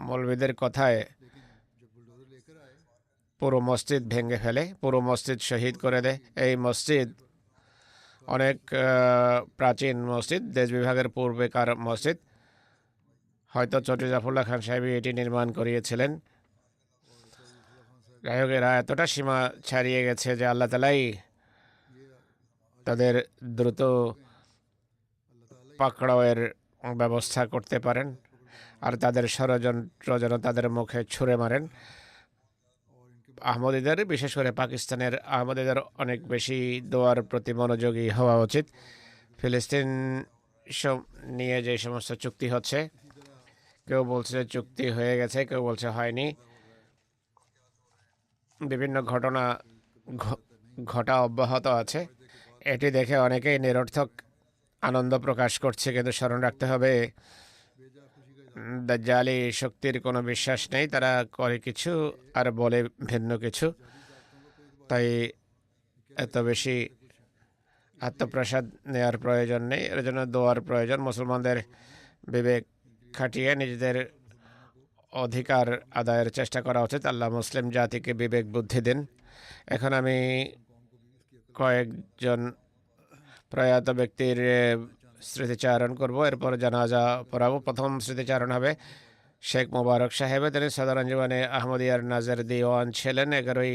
মৌলবীদের কথায় পুরো মসজিদ ভেঙে ফেলে, পুরো মসজিদ শহীদ করে দেয়। এই মসজিদ অনেক প্রাচীন মসজিদ, দেশ বিভাগের পূর্বেকার মসজিদ। হয়তো চৌধুরী জাফরুল্লাহ খান সাহেব এটি নির্মাণ করিয়েছিলেন। যাই হোক, এরা এতটা সীমা ছাড়িয়ে গেছে যে আল্লাহ তালাই তাদের দ্রুত পাকড়াওয়ের ব্যবস্থা করতে পারেন আর তাদের ষড়যন্ত্র যেন তাদের মুখে ছুঁড়ে মারেন। আহমদীদের, বিশেষ করে পাকিস্তানের আহমদীদের অনেক বেশি দোয়ার প্রতি মনোযোগী হওয়া উচিত। ফিলিস্তিন নিয়ে যে সমস্ত চুক্তি হচ্ছে, কেউ বলছে চুক্তি হয়ে গেছে, কেউ বলছে হয়নি। বিভিন্ন ঘটনা ঘটা অব্যাহত আছে। এটি দেখে অনেকেই নিরর্থক আনন্দ প্রকাশ করছে, কিন্তু স্মরণ রাখতে হবে দাজ্জালি শক্তির কোনো বিশ্বাস নেই। তারা করে কিছু আর বলে ভিন্ন কিছু। তাই এত বেশি আত্মপ্রসাদ নেওয়ার প্রয়োজন নেই, এর জন্য দোয়ার প্রয়োজন। মুসলমানদের বিবেক খাটিয়ে নিজেদের অধিকার আদায়ের চেষ্টা করা উচিত। আল্লাহ মুসলিম জাতিকে বিবেক বুদ্ধি দিন। এখন আমি কয়েকজন প্রয়াত ব্যক্তির স্মৃতিচারণ করব, এরপর জানাজা পড়াবো। প্রথম স্মৃতিচারণ হবে শেখ মোবারক সাহেবের। তিনি সদর আঞ্জুমানে আহমদিয়ার নাজর দিওয়ান ছিলেন। 11ই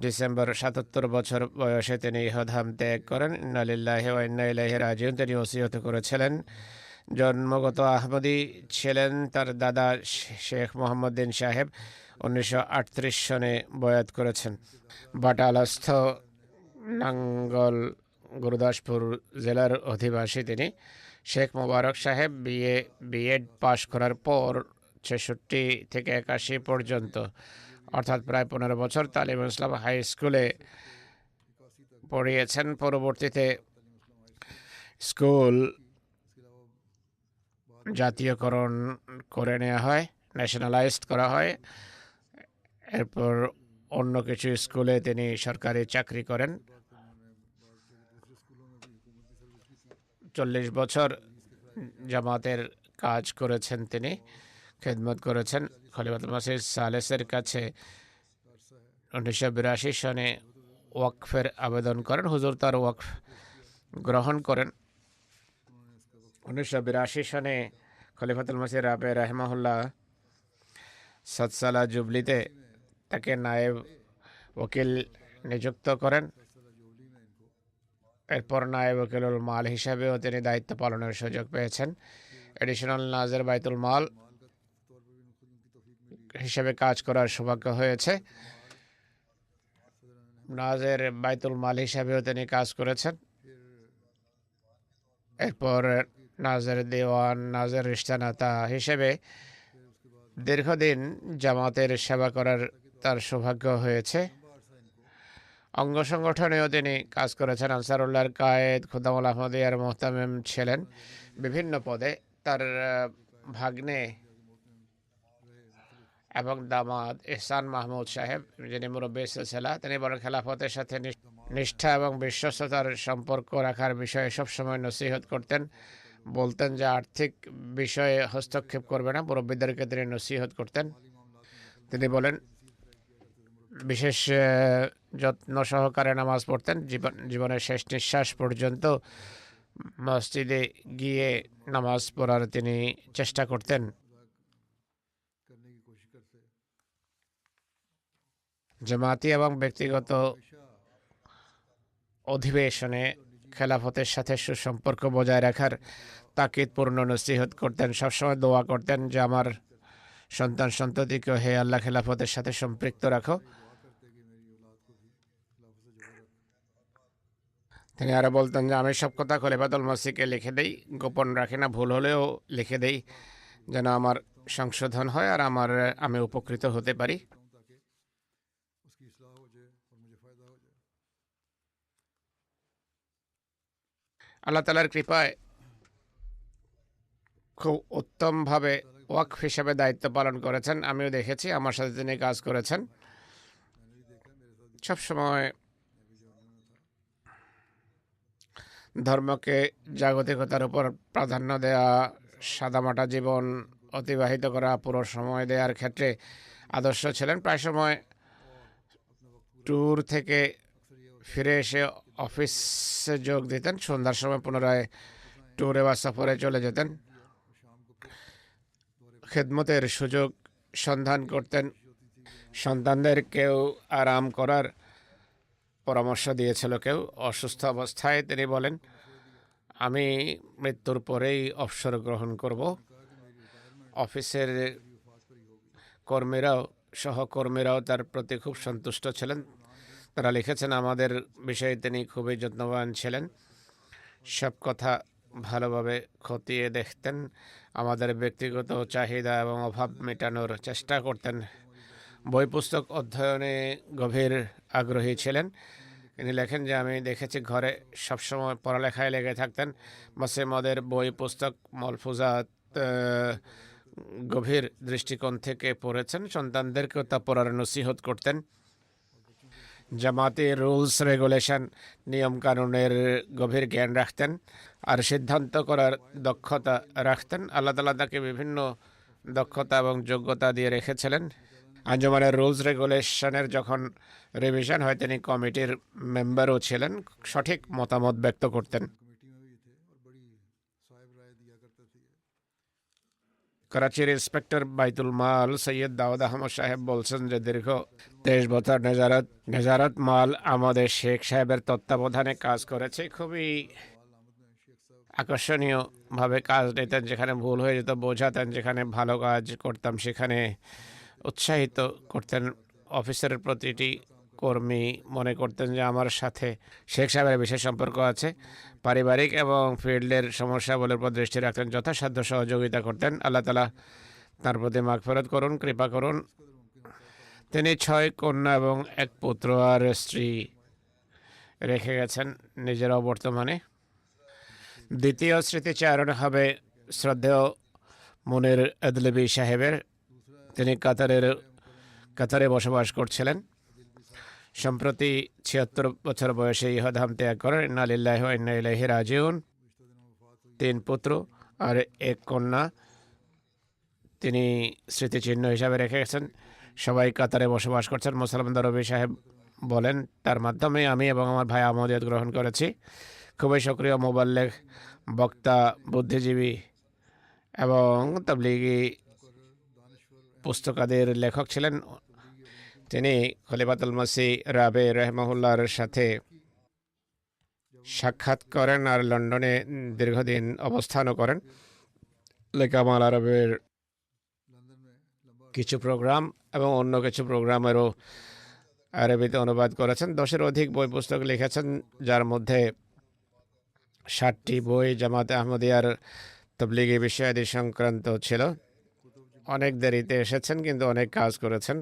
ডিসেম্বর 77 বছর বয়সে তিনি ইহধাম ত্যাগ করেন। ইন্না লিল্লাহি ওয়া ইন্না ইলাইহি রাজিউন। তিনি ওসিয়ত করেছিলেন। জন্মগত আহমদি ছিলেন। তার দাদা শেখ মোহাম্মদ্দিন সাহেব 1938 সনে বয়াত করেছেন। বাটালস্থ নাঙ্গল গুরুদাসপুর জেলার অধিবাসী তিনি। শেখ মোবারক সাহেব বিএড পাশ করার পর 66 থেকে 81 পর্যন্ত, অর্থাৎ প্রায় 15 বছর তালিম ইসলাম হাই স্কুলে পড়িয়েছেন। পরবর্তীতে স্কুল জাতীয়করণ করে নেওয়া হয়, ন্যাশনালাইজড করা হয়। এরপর অন্য কিছু স্কুলে তিনি সরকারি চাকরি করেন। 40 বছর জামাতের কাজ করেছেন, তিনি খেদমত করেছেন। খলিফাতুল মসিহ সালেসের কাছে 1982 সনে ওয়াকফের আবেদন করেন। হুজুর তার ওয়াকফ গ্রহণ করেন। 1982 সনে খলিফাতুল মসিহ রাবে রাহিমাহুল্লাহ সাতসালা জুবলিতে তাকে নায়েব ওকিল নিযুক্ত করেন। এরপর নায়েব ওকিলুল মাল হিসাবেও তিনি দায়িত্ব পালনের সুযোগ পেয়েছেন। এডিশনাল নাজের বাইতুল মাল হিসেবে কাজ করার সৌভাগ্য হয়েছে। নাজের বাইতুল মাল হিসাবেও তিনি কাজ করেছেন। এরপর নাজের দেওয়ান, নাজের রিশতানাতা হিসেবে দীর্ঘদিন জামাতের সেবা করার তার সৌভাগ্য হয়েছে। অঙ্গ সংগঠনেও তিনি কাজ করেছেন। আনসারুল্লাহর কায়েদ, খুদামুল আহমদিয়ার মোহতামিম ছিলেন বিভিন্ন পদে। তার ভাগ্নে এবং দামাদ ইহসান মাহমুদ সাহেব, যিনি মুরব্বী সিলসিলা, তিনি বলেন খেলাফতের সাথে নিষ্ঠা এবং বিশ্বস্ততার সম্পর্ক রাখার বিষয়ে সবসময় নসিহত করতেন। বলতেন যে আর্থিক বিষয়ে হস্তক্ষেপ করবে না। মুরব্বীদেরকে তিনি নসিহত করতেন। তিনি বলেন বিশেষ যত্ন সহকারে নামাজ পড়তেন। জীবনের শেষ নিঃশ্বাস পর্যন্ত মসজিদে গিয়ে নামাজ পড়ার তিনি চেষ্টা করতেন। জামাতি এবং ব্যক্তিগত অধিবেশনে খেলাফতের সাথে সুসম্পর্ক বজায় রাখার তাকিদপূর্ণ নসিহত করতেন। সবসময় দোয়া করতেন যে আমার সন্তান সন্ততিকে হে আল্লাহ খেলাফতের সাথে সম্পৃক্ত রাখো। তিনি আরো বলতেন যে আমি সব কথা খলিফাতুল মসিহকে লিখে দেই, গোপন রাখি না। ভুল হলেও লিখে দেই যেন আমার সংশোধন হয় আর আমি উপকৃত হতে পারি। আল্লাহ তাআলার কৃপায় খুব উত্তমভাবে ওয়াকফ হিসেবে দায়িত্ব পালন করেছেন। আমিও দেখেছি, আমার সাথে তিনি কাজ করেছেন। সবসময় ধর্মকে জাগতিকতার উপর প্রাধান্য দেওয়া, সাদামাটা জীবন অতিবাহিত করা, পুরো সময় দেওয়ার ক্ষেত্রে আদর্শ ছিলেন। প্রায় সময় ট্যুর থেকে ফিরে এসে অফিসে যোগ দিতেন। সন্ধ্যার সময় পুনরায় ট্যুরে বা সফরে চলে যেতেন। খেদমতের সুযোগ সন্ধান করতেন। সন্তানদের কেউ আরাম করার পরামর্শ দিয়েছিল, কেউ অসুস্থ অবস্থায়। তিনি বলেন আমি মৃত্যুর পরেই অবসর গ্রহণ করব। অফিসের কর্মীরাও, সহকর্মীরাও তার প্রতি খুব সন্তুষ্ট ছিলেন। তারা লিখেছেন আমাদের বিষয়ে তিনি খুবই যত্নবান ছিলেন। সব কথা ভালোভাবে খতিয়ে দেখতেন। আমাদের ব্যক্তিগত চাহিদা এবং অভাব মেটানোর চেষ্টা করতেন। বই পুস্তক অধ্যয়নে গভীর আগ্রহী ছিলেন। তিনি লেখেন যে আমি দেখেছি ঘরে সবসময় পড়ালেখায় লেগে থাকতেন। মাসে মদের বই পুস্তক মলফুজাত গভীর দৃষ্টিকোণ থেকে পড়েছেন। সন্তানদেরকেও তা পড়ার নসিহত করতেন। জামাতে রুলস রেগুলেশন, নিয়ম কানুনের গভীর জ্ঞান রাখতেন আর সিদ্ধান্ত করার দক্ষতা রাখতেন। আল্লাহ তাআলা তাকে বিভিন্ন দক্ষতা এবং যোগ্যতা দিয়ে রেখেছিলেন। আঞ্জুমানের রুলস রেগুলেশনের যখন রিভিশন হয় তিনি কমিটির মেম্বারও ছিলেন, সঠিক মতামত ব্যক্ত করতেন। করাচির ইন্সপেক্টর বাইতুল মাল সৈয়দ দাউদ আহমদ সাহেব বলছেন যে দীর্ঘ 23 বছর নেজারত মাল আমাদের শেখ সাহেবের তত্ত্বাবধানে কাজ করেছে। খুবই আকর্ষণীয়ভাবে কাজ নিতেন। যেখানে ভুল হয়ে যেত বোঝাতেন, যেখানে ভালো কাজ করতাম সেখানে উৎসাহিত করতেন। অফিসের প্রতিটি কর্মী মনে করতেন যে আমার সাথে শেখ সাহেবের বিশেষ সম্পর্ক আছে। পারিবারিক এবং ফিল্ডের সমস্যাগুলোর উপর দৃষ্টি রাখতেন, যথাসাধ্য সহযোগিতা করতেন। আল্লাহ তাআলা তার প্রতি মাগফিরাত করুন, কৃপা করুন। তিনি 6 কন্যা এবং 1 পুত্র আর স্ত্রী রেখে গেছেন নিজেরাও বর্তমানে। দ্বিতীয় স্মৃতিচারণ হবে শ্রদ্ধেয় মুনির আদলবী সাহেবের। তিনি কাতারে বসবাস করছিলেন। সম্প্রতি ৭৬ বছর বয়সে ইহধাম ত্যাগ করেন। ইন্না লিল্লাহি ওয়া ইন্না ইলাইহি রাজিউন। ৩ পুত্র আর ১ কন্যা তিনি স্মৃতিচিহ্ন হিসাবে রেখে গেছেন। সবাই কাতারে বসবাস করছেন। মুসলমান রবি সাহেব বলেন, তার মাধ্যমে আমি এবং আমার ভাই আহমদিয়ত গ্রহণ করেছি। খুবই সক্রিয় মোবাল্লেগ, বক্তা, বুদ্ধিজীবী এবং তাবলিগি পুস্তকাদির লেখক ছিলেন। তিনি খলিফাতুল মসিহ রাবে রহমাহুল্লাহর সাথে সাক্ষাৎ করেন আর লন্ডনে দীর্ঘদিন অবস্থানও করেন। লেকামাল আরবের কিছু প্রোগ্রাম এবং অন্য কিছু প্রোগ্রামেরও আরবিতে অনুবাদ করেছেন। 10-এর অধিক বই পুস্তক লিখেছেন, যার মধ্যে 60টি বই জামাতে আহমদিয়ার তবলিগি বিষয়াদি সংক্রান্ত ছিল। অনেক দেরিতে এসেছেন, কিন্তু অনেক কাজ করেছেন।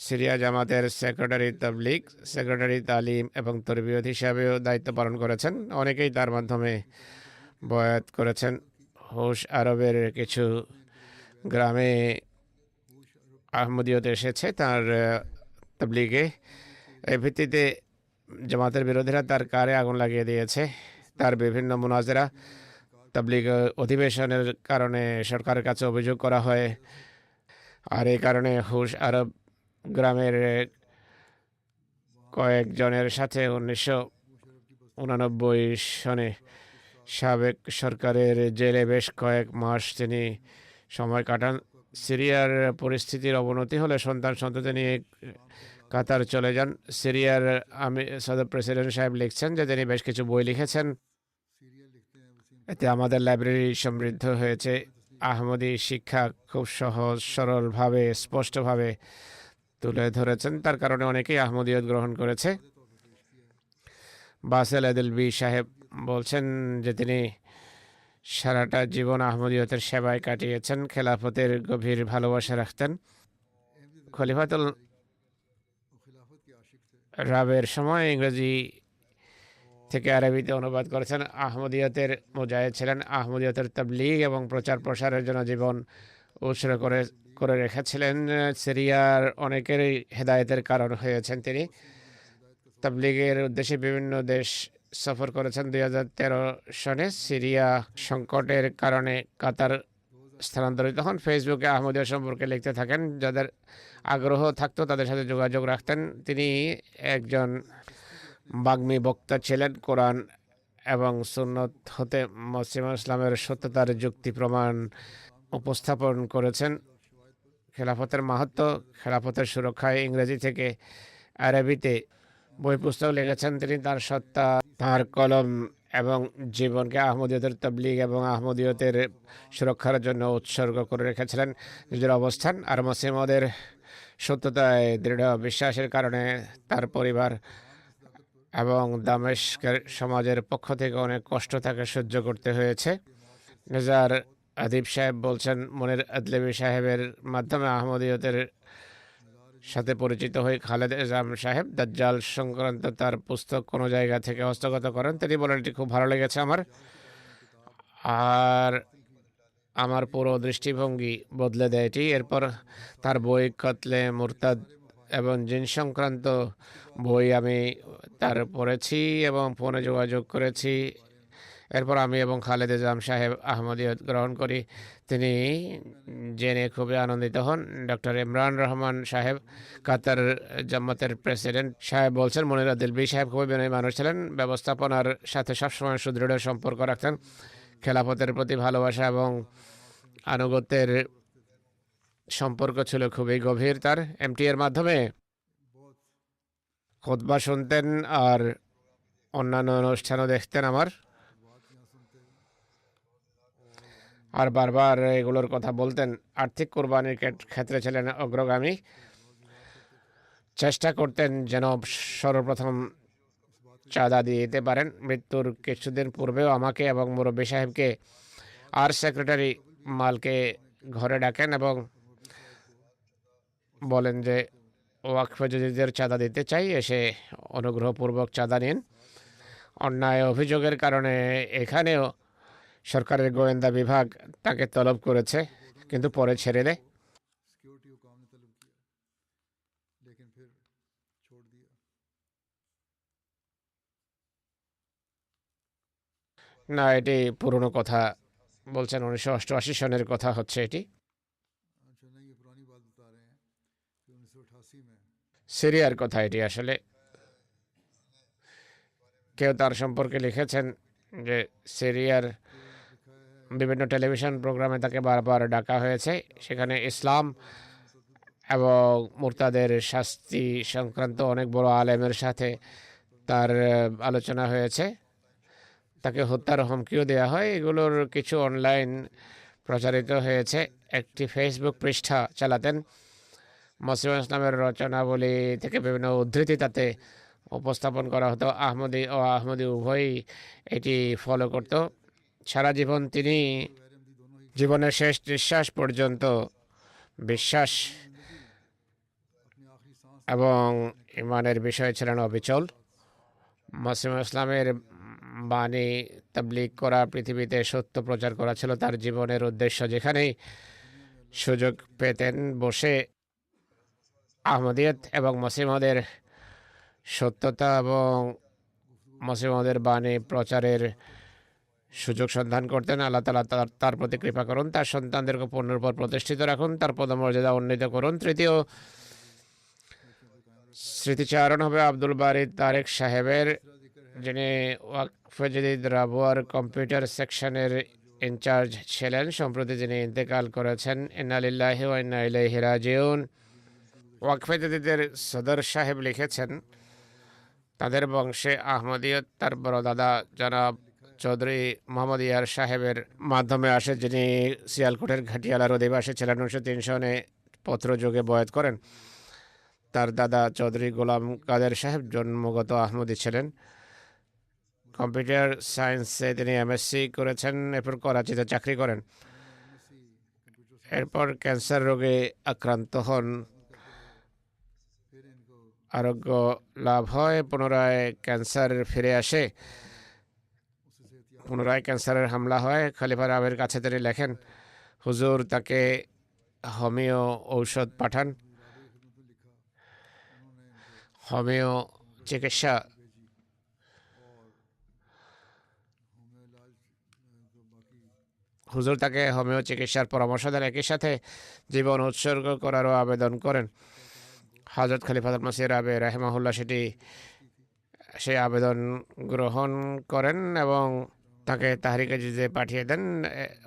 সিরিয়া জামাতের সেক্রেটারি তবলিগ, সেক্রেটারি তালিম এবং তরবিয়ত হিসাবেও দায়িত্ব পালন করেছেন। অনেকেই তার মাধ্যমে বয়াত করেছেন। হুশ আরবের কিছু গ্রামে আহমদিয়ত এসেছে তার তবলিগে। এর ভিত্তিতে জামাতের বিরোধীরা তার কারে আগুন লাগিয়ে দিয়েছে। তার বিভিন্ন মুনাজেরা তবলিগ অধিবেশনের কারণে সরকারের কাছে অভিযোগ করা হয়। আর এই কারণে হুশ আরব গ্রামের কয়েকজনের সাথে 1989 সনে সাবেক সরকারের জেলে বেশ কয়েক মাস তিনি সময় কাটান। সিরিয়ার পরিস্থিতির অবনতি হলে সন্তান সন্ততি নিয়ে কাতার চলে যান। সিরিয়ার সদর প্রেসিডেন্ট সাহেব লিখছেন যে তিনি বেশ কিছু বই লিখেছেন। এতে আমাদের লাইব্রেরি সমৃদ্ধ হয়েছে। আহমদি শিক্ষা খুব সহজ সরলভাবে স্পষ্টভাবে তুলে ধরেছেন, তার কারণে অনেকেই আহমদিয়ত গ্রহণ করেছে। বাসেল এদেলবি সাহেব বলছেন যে তিনি সারাটা জীবন আহমদিয়তের সেবায় কাটিয়েছেন। খেলাফতের গভীর ভালোবাসা রাখতেন। খলিফাতুল রাবের সময় ইংরেজি থেকে আরবিতে অনুবাদ করেছেন। আহমদিয়তের মুজাহিদ ছিলেন। আহমদিয়তের তাবলীগ এবং প্রচার প্রসারের জন্য জীবন উৎসর্গ করে রেখেছিলেন। সিরিয়ার অনেকেরই হেদায়েতের কারণ হয়েছেন তিনি। তাবলীগের উদ্দেশ্যে বিভিন্ন দেশ সফর করেছেন। 2013 সনে সিরিয়া সংকটের কারণে কাতার স্থানান্তরিত হন। ফেসবুকে আহমদিয়া সম্পর্কে লিখতে থাকেন। যাদের আগ্রহ থাকতো তাদের সাথে যোগাযোগ রাখতেন। তিনি একজন বাগ্মী বক্তা ছিলেন। কোরআন এবং সুন্নত হতে মুসলিম ইসলামের সত্যতার যুক্তি প্রমাণ উপস্থাপন করেছেন। খেলাফতের মাহাত্ম্য, খেলাফতের সুরক্ষায় ইংরেজি থেকে আরবিতে বই পুস্তক লিখেছেন তিনি। তার সত্তা, তার কলম এবং জীবনকে আহমদিয়তের তবলিগ এবং আহমদিয়তের সুরক্ষার জন্য উৎসর্গ করে রেখেছিলেন। নিজের অবস্থান আর মুসলিমদের সত্যতায় দৃঢ় বিশ্বাসের কারণে তার পরিবার এবং দামেস্কের সমাজের পক্ষ থেকে অনেক কষ্ট তাকে সহ্য করতে হয়েছে। নিজার আদিব সাহেব বলছেন, মনির আদলেবি সাহেবের মাধ্যমে আহমদিয়তের সাথে পরিচিত হয়ে খালেদ এজাম সাহেব দাজ্জাল সংক্রান্ত তার পুস্তক কোনো জায়গা থেকে হস্তগত করেন। তিনি বলেন, এটি খুব ভালো লেগেছে আমার, আর আমার পুরো দৃষ্টিভঙ্গি বদলে দেয় এটি। এরপর তার বই কতলে মুরতাদ এবং জিন সংক্রান্ত বই আমি তার পড়েছি এবং ফোনে যোগাযোগ করেছি। এরপর আমি এবং খালেদ এজাম সাহেব আহমদিয়ত গ্রহণ করি। তিনি জেনে খুবই আনন্দিত হন। ডক্টর ইমরান রহমান সাহেব কাতার জামাতের প্রেসিডেন্ট সাহেব বলছেন, মনির আদলেবি সাহেব খুবই বিনয়ী মানুষ ছিলেন। ব্যবস্থাপনার সাথে সবসময় সুদৃঢ় সম্পর্ক রাখতেন। খেলাফতের প্রতি ভালোবাসা এবং আনুগত্যের সম্পর্ক ছিল খুবই গভীর। তার এমটি এর মাধ্যমে খুতবা শুনতেন আর অন্যান্য অনুষ্ঠানও দেখতেন আমার, আর বারবার এগুলোর কথা বলতেন। আর্থিক কোরবানির ক্ষেত্রে ছিলেন অগ্রগামী। চেষ্টা করতেন যেন সর্বপ্রথম চাঁদা দিয়ে দিতে পারেন। মৃত্যুর কিছুদিন পূর্বেও আমাকে এবং মুরব্বী সাহেবকে আর সেক্রেটারি মালকে ঘরে ডাকেন এবং বলেন যে ওয়াকফে জদিদের চাঁদা দিতে চাই, এসে অনুগ্রহপূর্বক চাঁদা নিন। অন্যায় অভিযোগের কারণে এখানেও সরকারের গোয়েন্দা বিভাগ তাকে তলব করেছে, কিন্তু পরে ছেড়ে দেয়। না, এটি পুরনো কথা বলছেন, 1988 সনের কথা হচ্ছে এটি। अच्छा नहीं, ये पुरानी बात बता रहे हैं कि 1988 में সিরিয়ার কথা এটি। আসলে কেউ তার সম্পর্কে লিখেছেন যে সিরিয়ার लिखा है বিভিন্ন টেলিভিশন প্রোগ্রামে তাকে বারবার ডাকা হয়েছে। সেখানে ইসলাম मुतअद्दिद এবং মুরতাদের শাস্তি সংক্রান্ত অনেক বড় আলেমের সাথে তার আলোচনা হয়েছে। তাকে হত্যার হুমকিও দেওয়া হয়। এগুলোর কিছু অনলাইন প্রচারিত হয়েছে। একটি ফেসবুক পৃষ্ঠা চালাতেন, মসিহ ইসলামের রচনাবলী থেকে বিভিন্ন উদ্ধৃতি তাতে উপস্থাপন করা হতো। আহমদি ও আহমদি উভয়ই এটি ফলো করত। সারা জীবন তিনি गैर अहमदी दोनों ही জীবনের শেষ নিঃশ্বাস পর্যন্ত বিশ্বাস जिंदगी अपनी आखिरी सांस এবং ইমানের বিষয়ে ছিলেন অবিচল। মসিহ ইসলামের বাণী তাবলীগ করা, পৃথিবীতে সত্য প্রচার করা ছিল তার জীবনের উদ্দেশ্য। যেখানেই সুযোগ পেতেন বসে আহমদিয়ত এবং মসিহদের সত্যতা এবং মসিহদের বাণী প্রচারের সুযোগ সন্ধান করতেন। আল্লাহ তাআলা তার প্রতি কৃপা করুন, তার সন্তানদেরকে পূর্ণের উপর প্রতিষ্ঠিত রাখুন, তার পদমর্যাদা উন্নীত করুন। তৃতীয় স্মৃতিচারণ হবে আব্দুল বারী তারেক সাহেবের, যিনি ওয়াকফে জদীদ রাবুয়ার কম্পিউটার সেকশনের ইনচার্জ ছিলেন। সম্প্রতি যিনি ইন্তেকাল করেছেন। ইন্না লিল্লাহি ওয়া ইন্না ইলাইহি রাজিউন। ওয়াকফে জদীদের সদর সাহেব লিখেছেন, তাদের বংশে আহমদিয়ত তার বড় দাদা জনাব চৌধুরী মোহাম্মদ ইয়ার সাহেবের মাধ্যমে আসে, যিনি সিয়ালকোটের ঘাটিয়ালার অধিবাসী ছিলেন। 1903 সনে পত্রযোগে বয়াত করেন। তার দাদা চৌধুরী গোলাম কাদের সাহেব জন্মগত আহমদি ছিলেন। কম্পিউটার সায়েন্সে তিনি এমএসসি করেছেন, এরপর করাচিতে চাকরি করেন। এরপর ক্যান্সার রোগে আক্রান্ত হন, फिर इनको আরোগ্য লাভ হয়, পুনরায় ক্যান্সার ফিরে আসে, उससे सेहतियाब পুনরায় ক্যান্সারের হামলা হয়। খলিফা রাবের কাছে তিনি লেখেন, হুজুর তাকে হোমিও ঔষধ পাঠান। राबे की खिदमत में लिखा, उन्होंने इनको হোমিও চিকিৎসা भेजी और होम्यो इलाज तो बाकी হুজুর তাকে হোমিও চিকিৎসার পরামর্শ দেন, একই সাথে জীবন উৎসর্গ করারও আবেদন করেন। হযরত খলিফাতুল মসিহ রাবে রাহিমাহুল্লাহ সেই আবেদন গ্রহণ করেন এবং তাকে তাহরিকে জিদে পাঠিয়ে দেন।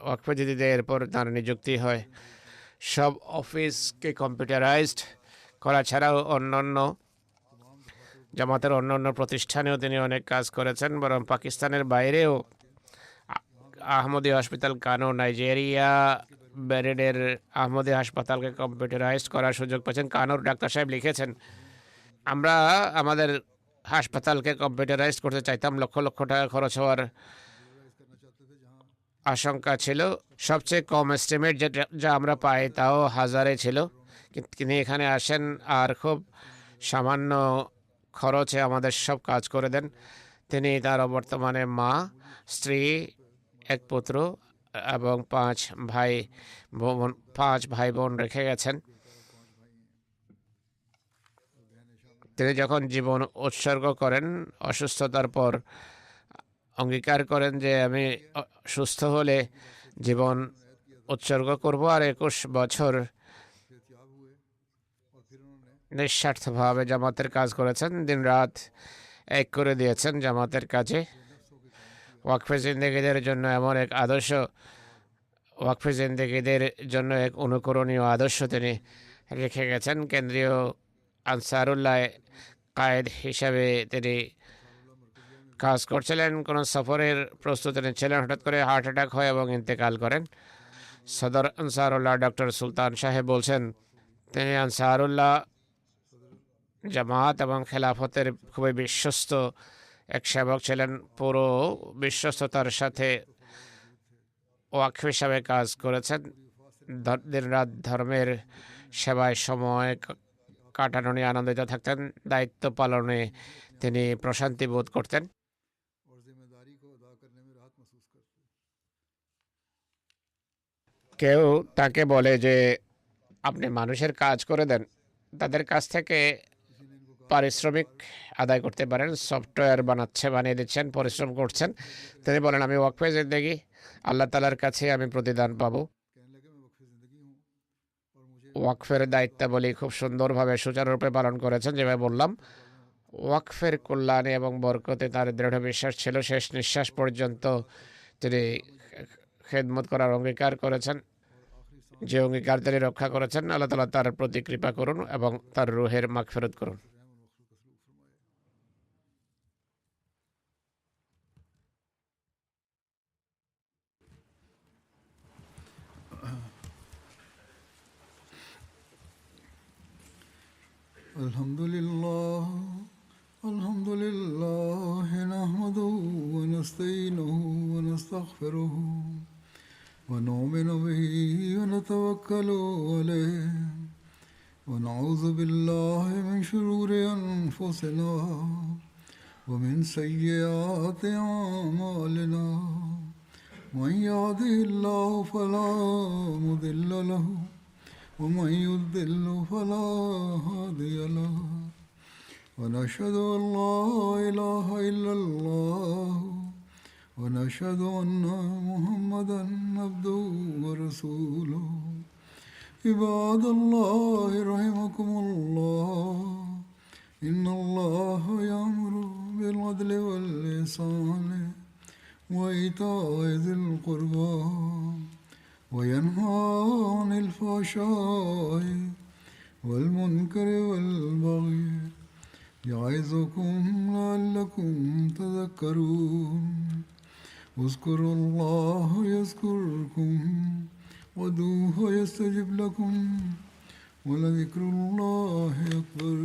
ওয়াকফে জিদে এরপর তার নিযুক্তি হয়। সব অফিসকে কম্পিউটারাইজড করা ছাড়াও অন্যান্য জামাতের অন্যান্য প্রতিষ্ঠানেও তিনি অনেক কাজ করেছেন। বরং পাকিস্তানের বাইরেও আহমদি হসপিটাল কানো, নাইজেরিয়া ব্যারেডের আহমদি হাসপাতালকে কম্পিউটারাইজড করার সুযোগ পেয়েছেন। কানোর ডাক্তার সাহেব লিখেছেন, আমরা আমাদের হাসপাতালকে কম্পিউটারাইজড করতে চাইতাম, লক্ষ লক্ষ টাকা খরচ হওয়ার कंप्यूटराइज करना चाहते थे, जहाँ আশঙ্কা ছিল। সবচেয়ে কম এস্টিমেট যা আমরা পাই তাও 1000 ছিল, কিন্তু তিনি এখানে আসেন আর খুব সামান্য খরচে আমাদের সব কাজ করে দেন। তিনি তার বর্তমানে মা, স্ত্রী, এক পুত্র এবং 5 ভাই বোন রেখে গেছেন। তিনি যখন জীবন উৎসর্গ করেন, অসুস্থতার পর অঙ্গীকার করেন যে আমি সুস্থ হলে জীবন উৎসর্গ করব, আর 21 বছর सेहतियाब हुए और फिर उन्होंने নিঃস্বার্থভাবে জামাতের কাজ করেছেন, দিনরাত এক করে দিয়েছেন জামাতের কাজে। ওয়াকফে জিন্দেগিদের জন্য এমন এক আদর্শ, ওয়াকফে জিন্দেগিদের জন্য এক অনুকরণীয় আদর্শ তিনি রেখে গেছেন। কেন্দ্রীয় আনসারুল্লাহ কায়েদ হিসাবে তিনি কাজ করছিলেন। কোনো সফরের প্রস্তুতি নিচ্ছিলেন, হঠাৎ করে হার্ট অ্যাটাক হয় এবং ইন্তেকাল করেন। সদর আনসারুল্লাহ ডক্টর সুলতান সাহেব বলছেন, তিনি আনসারুল্লাহ জামাত এবং খেলাফতের খুবই বিশ্বস্ত এক সেবক ছিলেন। পুরো বিশ্বস্ততার সাথে ওয়াকফ হিসাবে কাজ করেছেন। দিনরাত ধর্মের সেবায় সময় কাটানো নিয়ে আনন্দিত থাকতেন। দায়িত্ব পালনে তিনি প্রশান্তি বোধ করতেন। और जिम्मेदारी को अदा करने में राहत महसूस करते थे। কেউ তাকে বলে যে আপনি মানুষের কাজ করে দেন, তাদের কাছ থেকে किसी ने इनको পারিশ্রমিক আদায় করতে পারেন। সফটওয়্যার বানিয়ে দিচ্ছেন, পরিশ্রম করছেন। তিনি বলেন, আমি ওয়াকফে জিন্দেগি, আল্লাহ তাআলার কাছে আমি প্রতিদান পাবো। कहने लगे मैं वक्फ ज़िंदगी हूँ और मुझे ওয়াকফের দায়িত্বাবলী খুব সুন্দরভাবে সুচারুরূপে পালন করেছেন। যেভাবে বললাম, ওয়াকফের কল্যাণে এবং বরকতে তার দৃঢ় বিশ্বাস ছিল। শেষ নিঃশ্বাস পর্যন্ত তিনি খেদমত করার অঙ্গীকার করেছেন। যে অঙ্গীকার তিনি রক্ষা করেছেন, আল্লাহ তাআলা তার প্রতি কৃপা করুন এবং তার রুহের মাগফিরাত করুন। الحمد لله الحمد لله نحمده ونستعينه ونستغفره ونؤمن به ونتوكل عليه ونعوذ بالله من شرور أنفسنا ومن سيئات أعمالنا من يهده الله فلا مضل له ومن يضلل فلا هادي له ونشهد أن لا إله إلا الله ونشهد أن محمدا عبده ورسوله عباد الله رحمكم الله إن الله يأمر بالعدل والإحسان وإيتاء ذي القربى وينهى عن الفحشاء والمنكر والبغي يعظكم لعلكم تذكرون اذكروا الله يذكركم وادعوه يستجب لكم ولذكر الله أكبر.